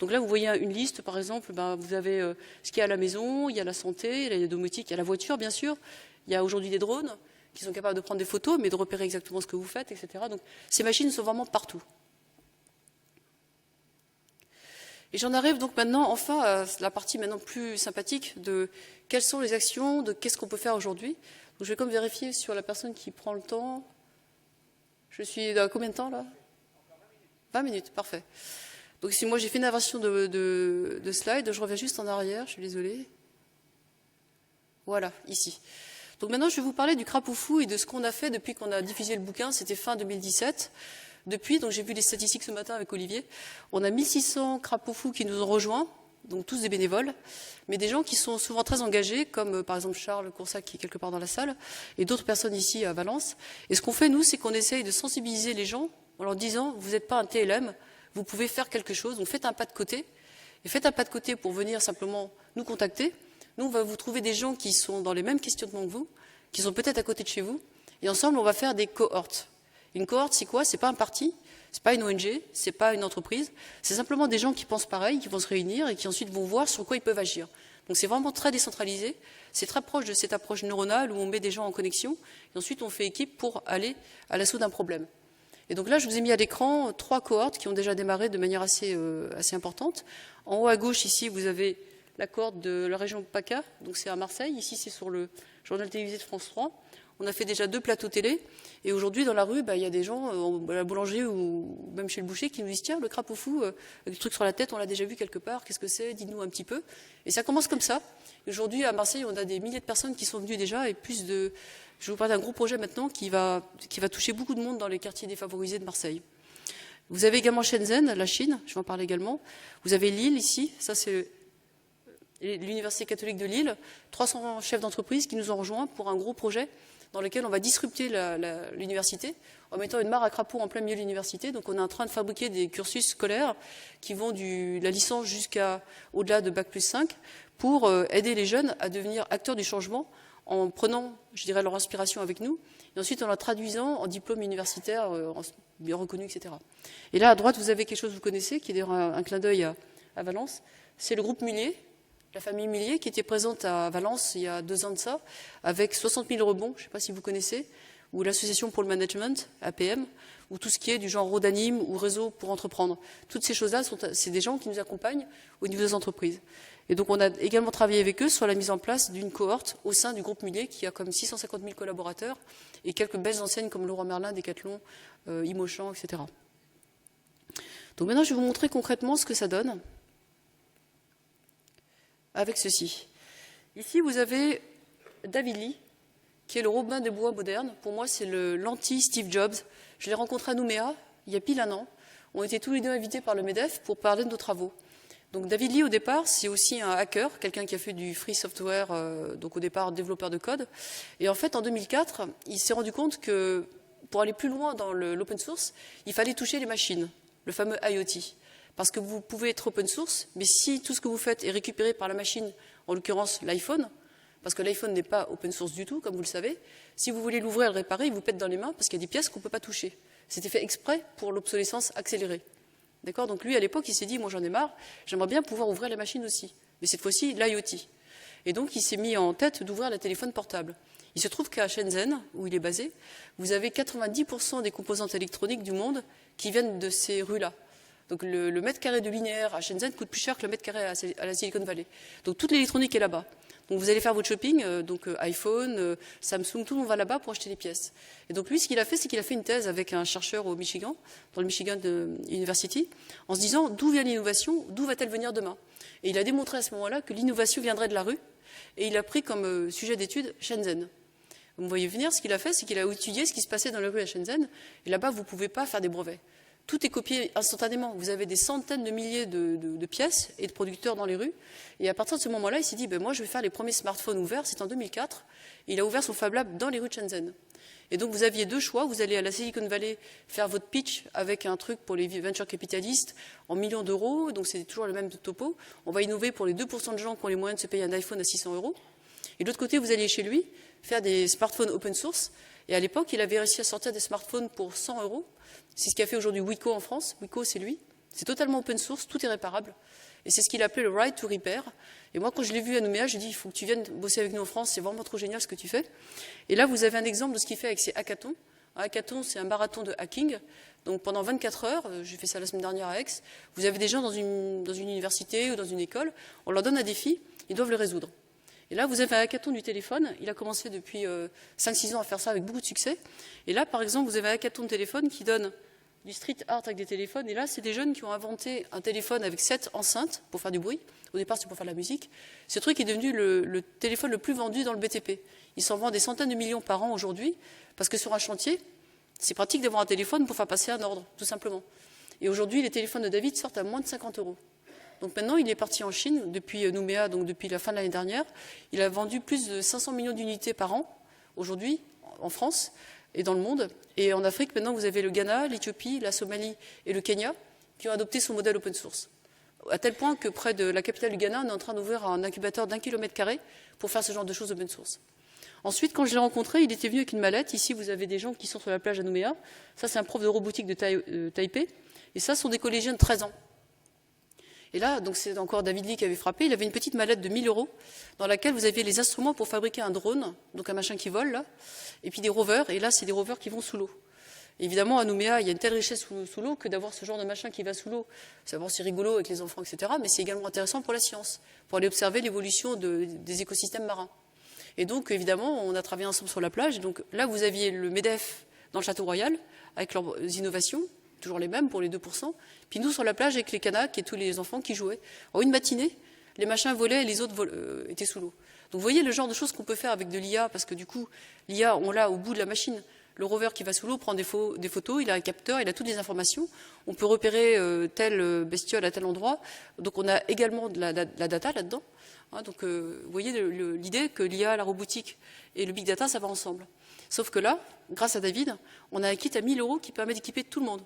Donc là, vous voyez une liste, par exemple, vous avez ce qu'il y a à la maison, il y a la santé, il y a la domotique, il y a la voiture, bien sûr. Il y a aujourd'hui des drones qui sont capables de prendre des photos, mais de repérer exactement ce que vous faites, etc. Donc ces machines sont vraiment partout. Et j'en arrive donc maintenant, enfin, à la partie maintenant plus sympathique de quelles sont les actions, de qu'est-ce qu'on peut faire aujourd'hui. Donc je vais comme vérifier sur la personne qui prend le temps. Je suis dans combien de temps là ? 20 minutes, parfait. Donc si moi j'ai fait une inversion de slide, je reviens juste en arrière, je suis désolée. Voilà, ici. Donc maintenant je vais vous parler du Crapaud-Fou et de ce qu'on a fait depuis qu'on a diffusé le bouquin, c'était fin 2017. Depuis, donc j'ai vu les statistiques ce matin avec Olivier, on a 1600 crapauds fous qui nous ont rejoints, donc tous des bénévoles, mais des gens qui sont souvent très engagés, comme par exemple Charles Coursac qui est quelque part dans la salle, et d'autres personnes ici à Valence. Et ce qu'on fait, nous, c'est qu'on essaye de sensibiliser les gens en leur disant, vous n'êtes pas un TLM, vous pouvez faire quelque chose, donc faites un pas de côté, et faites un pas de côté pour venir simplement nous contacter. Nous, on va vous trouver des gens qui sont dans les mêmes questionnements que vous, qui sont peut-être à côté de chez vous, et ensemble, on va faire des cohortes. Une cohorte, c'est quoi ? C'est pas un parti, c'est pas une ONG, c'est pas une entreprise, c'est simplement des gens qui pensent pareil, qui vont se réunir et qui ensuite vont voir sur quoi ils peuvent agir. Donc c'est vraiment très décentralisé, c'est très proche de cette approche neuronale où on met des gens en connexion et ensuite on fait équipe pour aller à l'assaut d'un problème. Et donc là, je vous ai mis à l'écran 3 cohortes qui ont déjà démarré de manière assez importante. En haut à gauche, ici, vous avez la cohorte de la région PACA, donc c'est à Marseille. Ici, c'est sur le journal télévisé de France 3. On a fait déjà 2 plateaux télé, et aujourd'hui, dans la rue, il y a des gens, à la boulangerie ou même chez le boucher, qui nous disent « Tiens, le crapaud fou, avec le truc sur la tête, on l'a déjà vu quelque part, qu'est-ce que c'est? Dites-nous un petit peu. » Et ça commence comme ça. Aujourd'hui, à Marseille, on a des milliers de personnes qui sont venues déjà, et je vais vous parler d'un gros projet maintenant qui va toucher beaucoup de monde dans les quartiers défavorisés de Marseille. Vous avez également Shenzhen, la Chine, je vais en parler également. Vous avez Lille, ici, ça c'est l'Université catholique de Lille, 300 chefs d'entreprise qui nous ont rejoints pour un gros projet dans lequel on va disrupter l'université en mettant une mare à crapauds en plein milieu de l'université. Donc on est en train de fabriquer des cursus scolaires qui vont de la licence jusqu'à au-delà de Bac+5 pour aider les jeunes à devenir acteurs du changement en prenant, je dirais, leur inspiration avec nous et ensuite en la traduisant en diplôme universitaire bien reconnu, etc. Et là, à droite, vous avez quelque chose que vous connaissez, qui est d'ailleurs un clin d'œil à Valence. C'est le groupe Mullier, la famille Mullier, qui était présente à Valence il y a 2 ans de ça, avec 60 000 rebonds, je ne sais pas si vous connaissez, ou l'Association pour le Management, APM, ou tout ce qui est du genre Rodanime ou Réseau pour entreprendre. Toutes ces choses-là, c'est des gens qui nous accompagnent au niveau des entreprises. Et donc on a également travaillé avec eux sur la mise en place d'une cohorte au sein du groupe Mullier, qui a comme 650 000 collaborateurs, et quelques belles enseignes comme Leroy Merlin, Decathlon, Imochamp, etc. Donc maintenant, je vais vous montrer concrètement ce que ça donne avec ceci. Ici, vous avez David Lee, qui est le Robin des Bois moderne. Pour moi, c'est l'anti-Steve Jobs. Je l'ai rencontré à Nouméa, il y a pile 1 an. On était tous les 2 invités par le MEDEF pour parler de nos travaux. Donc David Lee, au départ, c'est aussi un hacker, quelqu'un qui a fait du free software, donc au départ développeur de code. Et en fait, en 2004, il s'est rendu compte que pour aller plus loin dans l'open source, il fallait toucher les machines, le fameux IoT. Parce que vous pouvez être open source, mais si tout ce que vous faites est récupéré par la machine, en l'occurrence l'iPhone, parce que l'iPhone n'est pas open source du tout, comme vous le savez, si vous voulez l'ouvrir et le réparer, il vous pète dans les mains parce qu'il y a des pièces qu'on ne peut pas toucher. C'était fait exprès pour l'obsolescence accélérée. D'accord ? Donc lui, à l'époque, il s'est dit, moi j'en ai marre, j'aimerais bien pouvoir ouvrir les machines aussi. Mais cette fois-ci, l'IoT. Et donc il s'est mis en tête d'ouvrir les téléphones portables. Il se trouve qu'à Shenzhen, où il est basé, vous avez 90% des composantes électroniques du monde qui viennent de ces rues-là. Donc le mètre carré de linéaire à Shenzhen coûte plus cher que le mètre carré à la Silicon Valley. Donc toute l'électronique est là-bas. Donc vous allez faire votre shopping, iPhone, Samsung, tout le monde va là-bas pour acheter des pièces. Et donc lui, ce qu'il a fait, c'est qu'il a fait une thèse avec un chercheur au Michigan, dans le Michigan University, en se disant d'où vient l'innovation, d'où va-t-elle venir demain. Et il a démontré à ce moment-là que l'innovation viendrait de la rue, et il a pris comme sujet d'étude Shenzhen. Vous voyez venir, ce qu'il a fait, c'est qu'il a étudié ce qui se passait dans les rues à Shenzhen, et là-bas, vous ne pouvez pas faire des brevets. Tout est copié instantanément. Vous avez des centaines de milliers de pièces et de producteurs dans les rues. Et à partir de ce moment-là, il s'est dit, moi, je vais faire les premiers smartphones ouverts. C'est en 2004. Et il a ouvert son Fab Lab dans les rues de Shenzhen. Et donc, vous aviez deux choix. Vous allez à la Silicon Valley faire votre pitch avec un truc pour les venture capitalistes en millions d'euros. Donc, c'est toujours le même topo. On va innover pour les 2% de gens qui ont les moyens de se payer un iPhone à 600 €. Et de l'autre côté, vous allez chez lui faire des smartphones open source. Et à l'époque, il avait réussi à sortir des smartphones pour 100 €. C'est ce qu'a fait aujourd'hui Wiko en France. Wiko, c'est lui. C'est totalement open source, tout est réparable. Et c'est ce qu'il appelait le right to repair. Et moi, quand je l'ai vu à Nouméa, j'ai dit, il faut que tu viennes bosser avec nous en France, c'est vraiment trop génial ce que tu fais. Et là, vous avez un exemple de ce qu'il fait avec ses hackathons. Un hackathon, c'est un marathon de hacking. Donc pendant 24 heures, j'ai fait ça la semaine dernière à Aix, vous avez des gens dans une université ou dans une école, on leur donne un défi, ils doivent le résoudre. Et là, vous avez un hackathon du téléphone. Il a commencé depuis 5-6 ans à faire ça avec beaucoup de succès. Et là, par exemple, vous avez un hackathon de téléphone qui donne du street art avec des téléphones. Et là, c'est des jeunes qui ont inventé un téléphone avec 7 enceintes pour faire du bruit. Au départ, c'était pour faire de la musique. Ce truc est devenu le téléphone le plus vendu dans le BTP. Il s'en vend des centaines de millions par an aujourd'hui, parce que sur un chantier, c'est pratique d'avoir un téléphone pour faire passer un ordre, tout simplement. Et aujourd'hui, les téléphones de David sortent à moins de 50 €. Donc maintenant, il est parti en Chine depuis Nouméa, donc depuis la fin de l'année dernière. Il a vendu plus de 500 millions d'unités par an, aujourd'hui, en France et dans le monde. Et en Afrique, maintenant, vous avez le Ghana, l'Éthiopie, la Somalie et le Kenya qui ont adopté son modèle open source. À tel point que près de la capitale du Ghana, on est en train d'ouvrir un incubateur d'1 km² pour faire ce genre de choses open source. Ensuite, quand je l'ai rencontré, il était venu avec une mallette. Ici, vous avez des gens qui sont sur la plage à Nouméa. Ça, c'est un prof de robotique de Taipei. Et ça, ce sont des collégiens de 13 ans. Et là, donc c'est encore David Lee qui avait frappé. Il avait une petite mallette de 1000 € dans laquelle vous aviez les instruments pour fabriquer un drone, donc un machin qui vole, là, et puis des rovers. Et là, c'est des rovers qui vont sous l'eau. Évidemment, à Nouméa, il y a une telle richesse sous l'eau que d'avoir ce genre de machin qui va sous l'eau, c'est rigolo avec les enfants, etc. Mais c'est également intéressant pour la science, pour aller observer l'évolution des écosystèmes marins. Et donc, évidemment, on a travaillé ensemble sur la plage. Donc là, vous aviez le MEDEF dans le Château Royal, avec leurs innovations, toujours les mêmes pour les 2%. Puis nous, sur la plage, avec les Kanaks et tous les enfants qui jouaient. En une matinée, les machins volaient et les autres étaient sous l'eau. Donc vous voyez le genre de choses qu'on peut faire avec de l'IA, parce que du coup, l'IA, on l'a au bout de la machine. Le rover qui va sous l'eau prend des photos, il a un capteur, il a toutes les informations. On peut repérer telle bestiole à tel endroit. Donc on a également de la data là-dedans. Donc vous voyez l'idée que l'IA, la robotique et le big data, ça va ensemble. Sauf que là, grâce à David, on a un kit à 1000 € qui permet d'équiper tout le monde.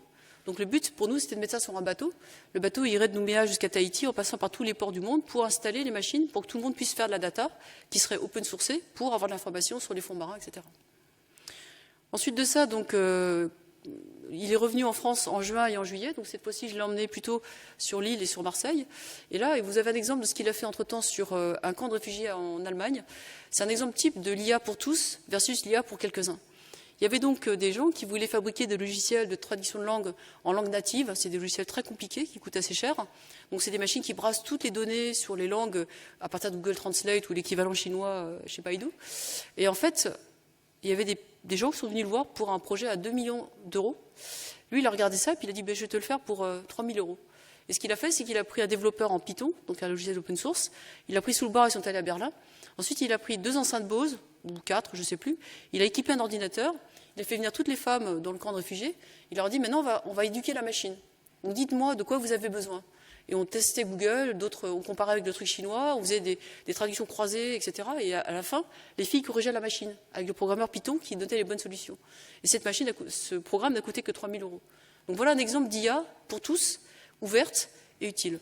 Donc le but pour nous, c'était de mettre ça sur un bateau. Le bateau irait de Nouméa jusqu'à Tahiti en passant par tous les ports du monde pour installer les machines pour que tout le monde puisse faire de la data qui serait open sourcée pour avoir de l'information sur les fonds marins, etc. Ensuite de ça, donc, il est revenu en France en juin et en juillet. Donc cette fois-ci, je l'ai emmené plutôt sur Lille et sur Marseille. Et là, vous avez un exemple de ce qu'il a fait entre-temps sur un camp de réfugiés en Allemagne. C'est un exemple type de l'IA pour tous versus l'IA pour quelques-uns. Il y avait donc des gens qui voulaient fabriquer des logiciels de traduction de langue en langue native. C'est des logiciels très compliqués qui coûtent assez cher. Donc c'est des machines qui brassent toutes les données sur les langues à partir de Google Translate ou l'équivalent chinois chez Baidu. Et en fait, il y avait des gens qui sont venus le voir pour un projet à 2 millions €. Lui, il a regardé ça et puis il a dit je vais te le faire pour 3 000 €. Et ce qu'il a fait, c'est qu'il a pris un développeur en Python, donc un logiciel open source. Il l'a pris sous le bras, ils sont allés à Berlin. Ensuite, il a pris 2 enceintes Bose, ou 4, je ne sais plus. Il a équipé un ordinateur. Il a fait venir toutes les femmes dans le camp de réfugiés. Il leur a dit maintenant, on va éduquer la machine. Donc dites-moi de quoi vous avez besoin. Et on testait Google, d'autres, on comparait avec le truc chinois, on faisait des traductions croisées, etc. Et à la fin, les filles corrigeaient la machine avec le programmeur Python qui donnait les bonnes solutions. Et ce programme n'a coûté que 3 000 €. Donc voilà un exemple d'IA pour tous, ouverte et utile.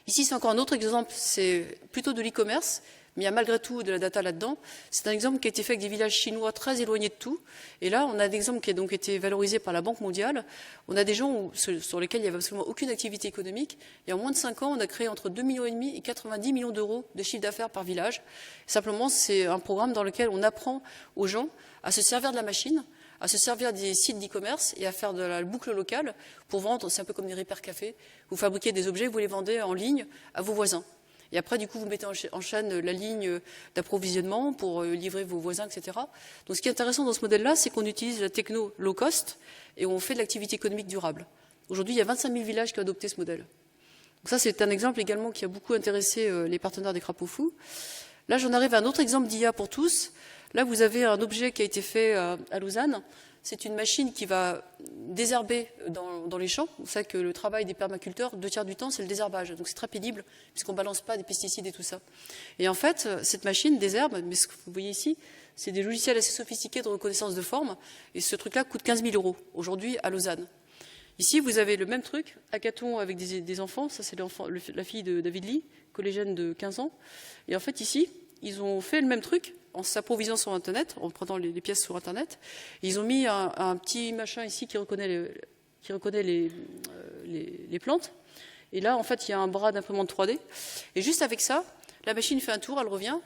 Ici, c'est encore un autre exemple, c'est plutôt de l'e-commerce, mais il y a malgré tout de la data là-dedans. C'est un exemple qui a été fait avec des villages chinois très éloignés de tout. Et là, on a un exemple qui a donc été valorisé par la Banque mondiale. On a des gens sur lesquels il n'y avait absolument aucune activité économique. Et en moins de 5 ans, on a créé entre 2,5 millions et 90 millions d'euros de chiffre d'affaires par village. Simplement, c'est un programme dans lequel on apprend aux gens à se servir de la machine, à se servir des sites d'e-commerce et à faire de la boucle locale pour vendre. C'est un peu comme des Repair Café. Vous fabriquez des objets, vous les vendez en ligne à vos voisins. Et après, du coup, vous mettez en chaîne la ligne d'approvisionnement pour livrer vos voisins, etc. Donc, ce qui est intéressant dans ce modèle-là, c'est qu'on utilise la techno low cost et on fait de l'activité économique durable. Aujourd'hui, il y a 25 000 villages qui ont adopté ce modèle. Donc ça, c'est un exemple également qui a beaucoup intéressé les partenaires des crapauds fous. Là, j'en arrive à un autre exemple d'IA pour tous. Là, vous avez un objet qui a été fait à Lausanne. C'est une machine qui va désherber dans les champs. Vous savez que le travail des permaculteurs, 2/3 du temps, c'est le désherbage. Donc c'est très pénible, puisqu'on ne balance pas des pesticides et tout ça. Et en fait, cette machine désherbe, mais ce que vous voyez ici, c'est des logiciels assez sophistiqués de reconnaissance de forme. Et ce truc-là coûte 15 000 € aujourd'hui à Lausanne. Ici, vous avez le même truc, hackathon avec des enfants. Ça, c'est la fille de David Lee, collégienne de 15 ans. Et en fait, ici, ils ont fait le même truc en s'approvisionant sur Internet, en prenant les pièces sur Internet. Et ils ont mis un petit machin ici qui reconnaît les plantes. Et là, en fait, il y a un bras d'imprimante 3D. Et juste avec ça, la machine fait un tour, elle revient.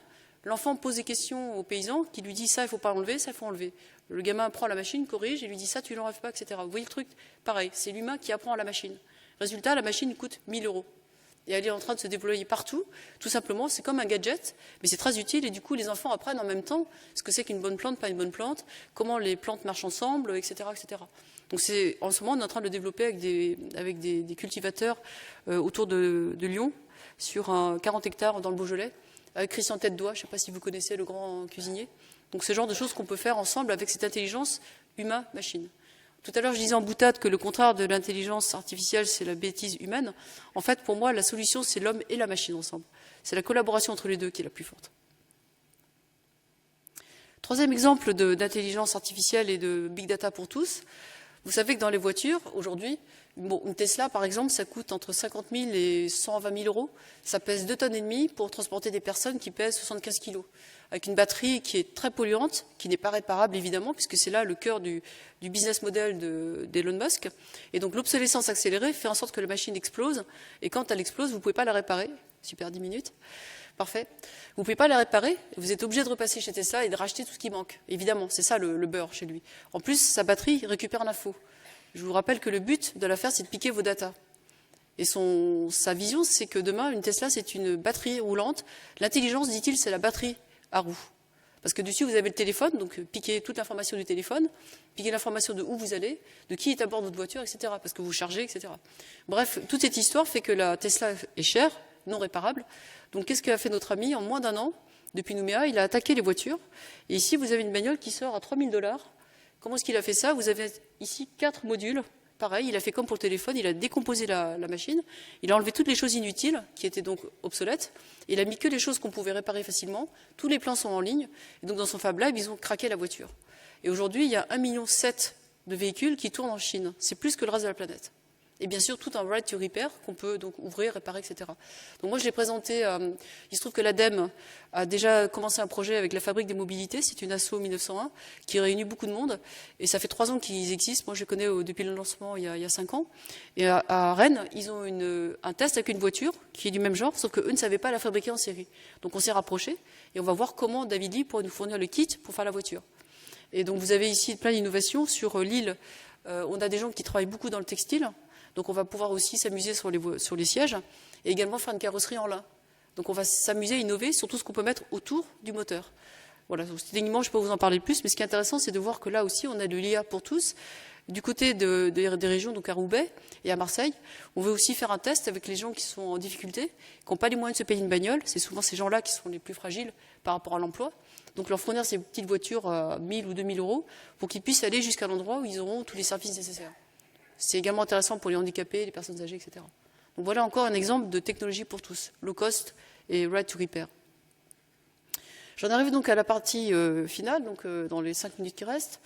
L'enfant pose des questions au paysan qui lui dit ça, il ne faut pas enlever, ça, il faut enlever. Le gamin prend la machine, corrige et lui dit ça, tu ne l'enlèves pas, etc. Vous voyez le truc? Pareil, c'est l'humain qui apprend à la machine. Résultat, la machine coûte 1 000 €. Et elle est en train de se déployer partout. Tout simplement, c'est comme un gadget, mais c'est très utile. Et du coup, les enfants apprennent en même temps ce que c'est qu'une bonne plante, pas une bonne plante, comment les plantes marchent ensemble, etc. etc. Donc en ce moment, on est en train de le développer avec des cultivateurs autour de Lyon, sur 40 hectares dans le Beaujolais, avec Christian Tête-Doigt, je ne sais pas si vous connaissez le grand cuisinier. Donc ce genre de choses qu'on peut faire ensemble avec cette intelligence humain-machine. Tout à l'heure, je disais en boutade que le contraire de l'intelligence artificielle, c'est la bêtise humaine. En fait, pour moi, la solution, c'est l'homme et la machine ensemble. C'est la collaboration entre les deux qui est la plus forte. Troisième exemple d'intelligence artificielle et de big data pour tous. Vous savez que dans les voitures, aujourd'hui, une Tesla, par exemple, ça coûte entre 50 000 et 120 000 €. Ça pèse 2,5 tonnes pour transporter des personnes qui pèsent 75 kilos. Avec une batterie qui est très polluante, qui n'est pas réparable, évidemment, puisque c'est là le cœur du business model d'Elon Musk. Et donc, l'obsolescence accélérée fait en sorte que la machine explose. Et quand elle explose, vous ne pouvez pas la réparer. Super, 10 minutes. Parfait. Vous ne pouvez pas la réparer. Vous êtes obligé de repasser chez Tesla et de racheter tout ce qui manque. Évidemment, c'est ça le beurre chez lui. En plus, sa batterie récupère l'info. Je vous rappelle que le but de l'affaire, c'est de piquer vos datas. Et sa vision, c'est que demain, une Tesla, c'est une batterie roulante. L'intelligence, dit-il, c'est la batterie à roues. Parce que dessus, vous avez le téléphone, donc piquez toute l'information du téléphone, piquez l'information de où vous allez, de qui est à bord de votre voiture, etc. Parce que vous chargez, etc. Bref, toute cette histoire fait que la Tesla est chère, non réparable. Donc qu'est-ce qu'a fait notre ami? En moins d'1 an, depuis Nouméa, il a attaqué les voitures. Et ici, vous avez une bagnole qui sort à 3 000 $. Comment est-ce qu'il a fait ça? Vous avez ici 4 modules. Pareil, il a fait comme pour le téléphone, il a décomposé la machine, il a enlevé toutes les choses inutiles, qui étaient donc obsolètes, et il a mis que les choses qu'on pouvait réparer facilement. Tous les plans sont en ligne, et donc dans son Fab Lab, ils ont craqué la voiture. Et aujourd'hui, il y a 1,7 million de véhicules qui tournent en Chine. C'est plus que le reste de la planète. Et bien sûr, tout un right to repair qu'on peut donc ouvrir, réparer, etc. Donc moi, je l'ai présenté. Il se trouve que l'ADEME a déjà commencé un projet avec la Fabrique des mobilités. C'est une asso 1901 qui réunit beaucoup de monde. Et ça fait 3 ans qu'ils existent. Moi, je les connais depuis le lancement il y a 5 ans. Et à Rennes, ils ont un test avec une voiture qui est du même genre, sauf qu'eux ne savaient pas la fabriquer en série. Donc on s'est rapprochés et on va voir comment David Lee pourrait nous fournir le kit pour faire la voiture. Et donc vous avez ici plein d'innovations. Sur l'île, on a des gens qui travaillent beaucoup dans le textile. Donc on va pouvoir aussi s'amuser sur les sièges et également faire une carrosserie en lin. Donc on va s'amuser à innover sur tout ce qu'on peut mettre autour du moteur. Voilà, techniquement, je peux vous en parler plus, mais ce qui est intéressant, c'est de voir que là aussi, on a de l'IA pour tous. Du côté des régions, donc à Roubaix et à Marseille, on veut aussi faire un test avec les gens qui sont en difficulté, qui n'ont pas les moyens de se payer une bagnole. C'est souvent ces gens-là qui sont les plus fragiles par rapport à l'emploi. Donc leur fournir ces petites voitures à 1 000 ou 2 000 € pour qu'ils puissent aller jusqu'à l'endroit où ils auront tous les services nécessaires. C'est également intéressant pour les handicapés, les personnes âgées, etc. Donc voilà encore un exemple de technologie pour tous, low cost et right to repair. J'en arrive donc à la partie finale, donc dans les 5 minutes qui restent.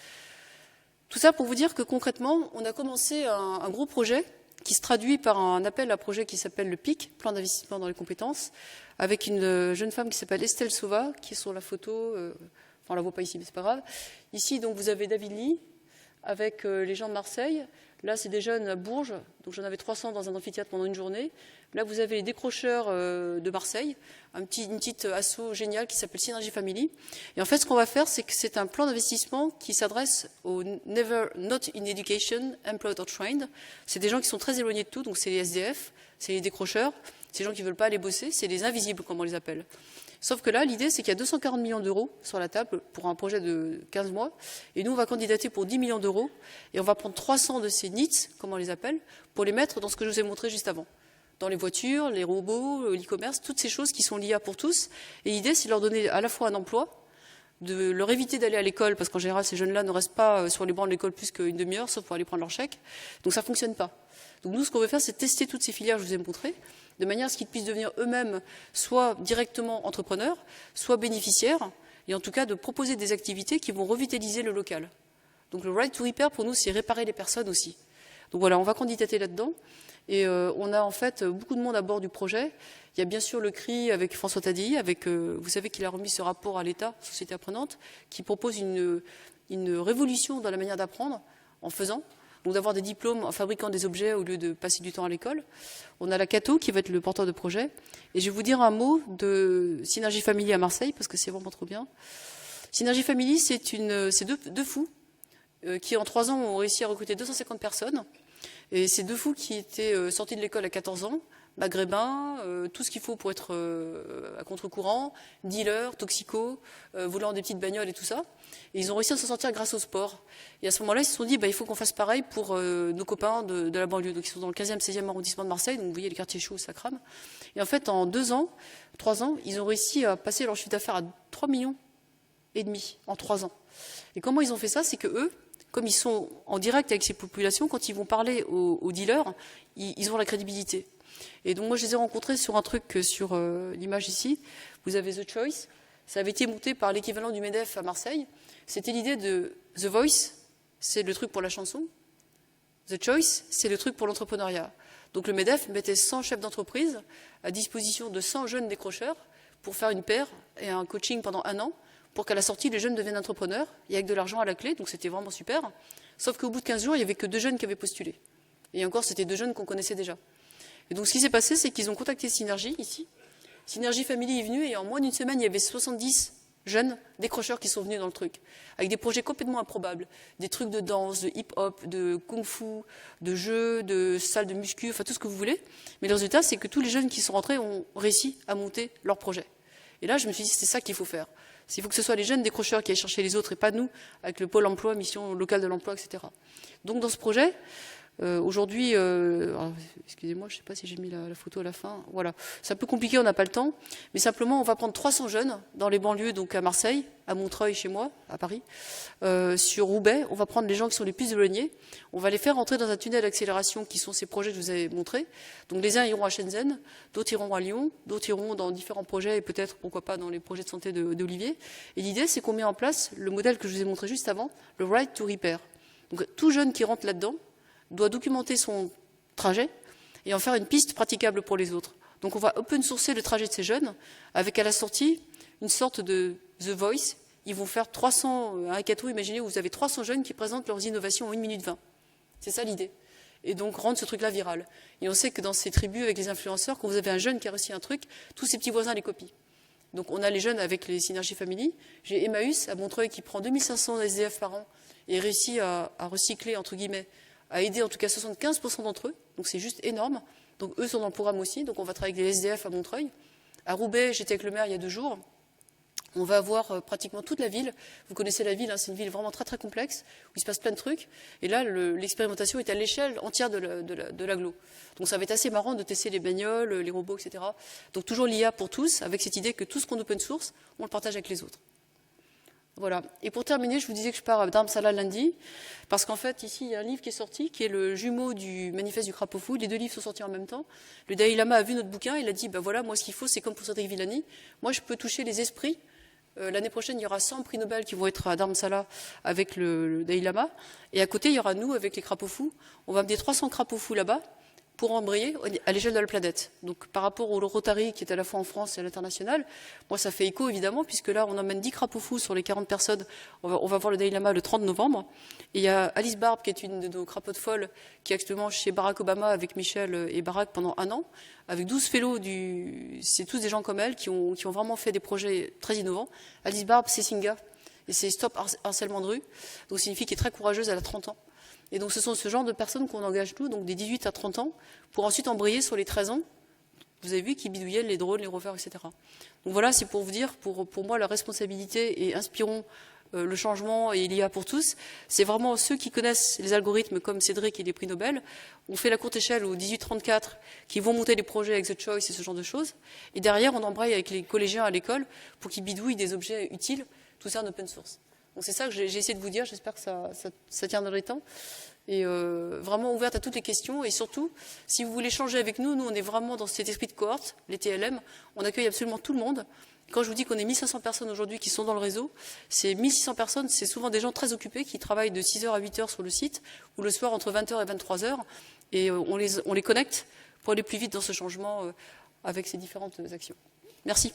Tout ça pour vous dire que concrètement, on a commencé un gros projet qui se traduit par un appel à projet qui s'appelle le PIC, Plan d'investissement dans les compétences, avec une jeune femme qui s'appelle Estelle Sauva, qui est sur la photo, on ne la voit pas ici, mais c'est pas grave. Ici, donc, vous avez David Lee, avec les gens de Marseille. Là, c'est des jeunes à Bourges, donc j'en avais 300 dans un amphithéâtre pendant une journée. Là, vous avez les décrocheurs de Marseille, une petite asso géniale qui s'appelle Synergy Family. Et en fait, ce qu'on va faire, c'est que c'est un plan d'investissement qui s'adresse aux Never Not in Education, Employed or Trained. C'est des gens qui sont très éloignés de tout, donc c'est les SDF, c'est les décrocheurs, c'est les gens qui ne veulent pas aller bosser, c'est les invisibles, comme on les appelle. Sauf que là, l'idée, c'est qu'il y a 240 millions d'euros sur la table pour un projet de 15 mois. Et nous, on va candidater pour 10 millions d'euros. Et on va prendre 300 de ces NEETs, comme on les appelle, pour les mettre dans ce que je vous ai montré juste avant. Dans les voitures, les robots, l'e-commerce, toutes ces choses qui sont liées pour tous. Et l'idée, c'est de leur donner à la fois un emploi, de leur éviter d'aller à l'école, parce qu'en général, ces jeunes-là ne restent pas sur les bancs de l'école plus qu'une demi-heure, sauf pour aller prendre leur chèque. Donc ça ne fonctionne pas. Donc nous, ce qu'on veut faire, c'est tester toutes ces filières que je vous ai montrées, de manière à ce qu'ils puissent devenir eux-mêmes soit directement entrepreneurs, soit bénéficiaires, et en tout cas de proposer des activités qui vont revitaliser le local. Donc le right to repair, pour nous, c'est réparer les personnes aussi. Donc voilà, on va candidater là-dedans. Et on a en fait beaucoup de monde à bord du projet. Il y a bien sûr le CRI avec François Taddy, vous savez qu'il a remis ce rapport à l'État, Société Apprenante, qui propose une révolution dans la manière d'apprendre en faisant. Donc d'avoir des diplômes en fabriquant des objets au lieu de passer du temps à l'école. On a la Cato qui va être le porteur de projet. Et je vais vous dire un mot de Synergy Family à Marseille, parce que c'est vraiment trop bien. Synergy Family, c'est deux fous qui en 3 ans ont réussi à recruter 250 personnes. Et c'est 2 fous qui étaient sortis de l'école à 14 ans, maghrébins, tout ce qu'il faut pour être à contre-courant, dealers, toxicos, volant des petites bagnoles et tout ça. Et ils ont réussi à s'en sortir grâce au sport. Et à ce moment-là, ils se sont dit, il faut qu'on fasse pareil pour nos copains de la banlieue. Donc ils sont dans le 15e, 16e arrondissement de Marseille, donc vous voyez les quartiers chauds, ça crame. Et en fait, en 3 ans, ils ont réussi à passer leur chiffre d'affaires à 3,5 millions en 3 ans. Et comment ils ont fait ça? C'est que eux, comme ils sont en direct avec ces populations, quand ils vont parler aux dealers, ils ont la crédibilité. Et donc moi, je les ai rencontrés sur un truc, sur l'image ici. Vous avez The Choice. Ça avait été monté par l'équivalent du MEDEF à Marseille. C'était l'idée de The Voice, c'est le truc pour la chanson. The Choice, c'est le truc pour l'entrepreneuriat. Donc le MEDEF mettait 100 chefs d'entreprise à disposition de 100 jeunes décrocheurs pour faire une paire et un coaching pendant 1 an, pour qu'à la sortie, les jeunes deviennent entrepreneurs, et avec de l'argent à la clé, donc c'était vraiment super. Sauf qu'au bout de 15 jours, il n'y avait que 2 jeunes qui avaient postulé. Et encore, c'était 2 jeunes qu'on connaissait déjà. Et donc ce qui s'est passé, c'est qu'ils ont contacté Synergy, ici. Synergy Family est venue, et en moins d'une semaine, il y avait 70 jeunes décrocheurs qui sont venus dans le truc, avec des projets complètement improbables, des trucs de danse, de hip-hop, de kung-fu, de jeux, de salles de muscu, enfin tout ce que vous voulez. Mais le résultat, c'est que tous les jeunes qui sont rentrés ont réussi à monter leur projet. Et là, je me suis dit, c'est ça qu'il faut faire. Il faut que ce soit les jeunes décrocheurs qui aillent chercher les autres et pas nous, avec le pôle emploi, mission locale de l'emploi, etc. Donc dans ce projet, aujourd'hui, excusez-moi, je ne sais pas si j'ai mis la photo à la fin. Voilà, c'est un peu compliqué, on n'a pas le temps. Mais simplement, on va prendre 300 jeunes dans les banlieues, donc à Marseille, à Montreuil, chez moi, à Paris, sur Roubaix. On va prendre les gens qui sont les plus éloignés. On va les faire entrer dans un tunnel d'accélération qui sont ces projets que je vous ai montrés. Donc les uns iront à Shenzhen, d'autres iront à Lyon, d'autres iront dans différents projets et peut-être, pourquoi pas, dans les projets de santé d'Olivier. Et l'idée, c'est qu'on met en place le modèle que je vous ai montré juste avant, le right to repair. Donc tout jeune qui rentre là-dedans doit documenter son trajet et en faire une piste praticable pour les autres. Donc on va open sourcer le trajet de ces jeunes avec à la sortie une sorte de The Voice. Ils vont faire 300 hackathons, imaginez, où vous avez 300 jeunes qui présentent leurs innovations en 1 minute 20. C'est ça l'idée. Et donc rendre ce truc-là viral. Et on sait que dans ces tribus avec les influenceurs, quand vous avez un jeune qui a réussi un truc, tous ses petits voisins les copient. Donc on a les jeunes avec les Synergy Family. J'ai Emmaüs à Montreuil qui prend 2500 SDF par an et réussit à recycler, entre guillemets, à aider en tout cas 75% d'entre eux. Donc c'est juste énorme. Donc eux sont dans le programme aussi. Donc on va travailler avec les SDF à Montreuil. À Roubaix, j'étais avec le maire il y a 2 jours. On va avoir pratiquement toute la ville. Vous connaissez la ville, hein, c'est une ville vraiment très très complexe, où il se passe plein de trucs. Et là, l'expérimentation est à l'échelle entière de l'agglo. Donc ça va être assez marrant de tester les bagnoles, les robots, etc. Donc toujours l'IA pour tous, avec cette idée que tout ce qu'on open source, on le partage avec les autres. Voilà. Et pour terminer, je vous disais que je pars à Dharamsala lundi, parce qu'en fait, ici, il y a un livre qui est sorti, qui est le jumeau du manifeste du crapaud fou. Les 2 livres sont sortis en même temps. Le Dalai Lama a vu notre bouquin, il a dit, voilà, moi, ce qu'il faut, c'est comme pour Cédric Villani. Moi, je peux toucher les esprits. L'année prochaine, il y aura 100 prix Nobel qui vont être à Dharamsala avec le Dalai Lama. Et à côté, il y aura nous avec les crapauds fous. On va amener 300 crapauds fous là-bas. pour embrayer à l'échelle de la planète. Donc par rapport au Rotary qui est à la fois en France et à l'international, moi ça fait écho évidemment, puisque là on emmène 10 crapauds fous sur les 40 personnes. On va voir le Dalai Lama le 30 novembre. Et il y a Alice Barbe qui est une de nos crapautes folles, qui est actuellement chez Barack Obama avec Michel et Barack pendant 1 an, avec 12 fellows, c'est tous des gens comme elle qui ont vraiment fait des projets très innovants. Alice Barbe, c'est Singa, et c'est Stop Harcèlement de rue. Donc c'est une fille qui est très courageuse, elle a 30 ans. Et donc ce sont ce genre de personnes qu'on engage nous, donc des 18 à 30 ans, pour ensuite embrayer sur les 13 ans, vous avez vu, qui bidouillaient les drones, les rovers, etc. Donc voilà, c'est pour vous dire, pour moi, la responsabilité et inspirons le changement et l'IA pour tous, c'est vraiment ceux qui connaissent les algorithmes comme Cédric et les prix Nobel. On fait la courte échelle aux 18-34 qui vont monter des projets avec The Choice et ce genre de choses. Et derrière, on embraye avec les collégiens à l'école pour qu'ils bidouillent des objets utiles, tout ça en open source. Donc c'est ça que j'ai essayé de vous dire, j'espère que ça tient dans les temps. Et vraiment ouverte à toutes les questions. Et surtout, si vous voulez changer avec nous, nous on est vraiment dans cet esprit de cohorte, les TLM, on accueille absolument tout le monde. Quand je vous dis qu'on est 1500 personnes aujourd'hui qui sont dans le réseau, ces 1600 personnes, c'est souvent des gens très occupés qui travaillent de 6h à 8h sur le site, ou le soir entre 20h et 23h, et on les connecte pour aller plus vite dans ce changement avec ces différentes actions. Merci.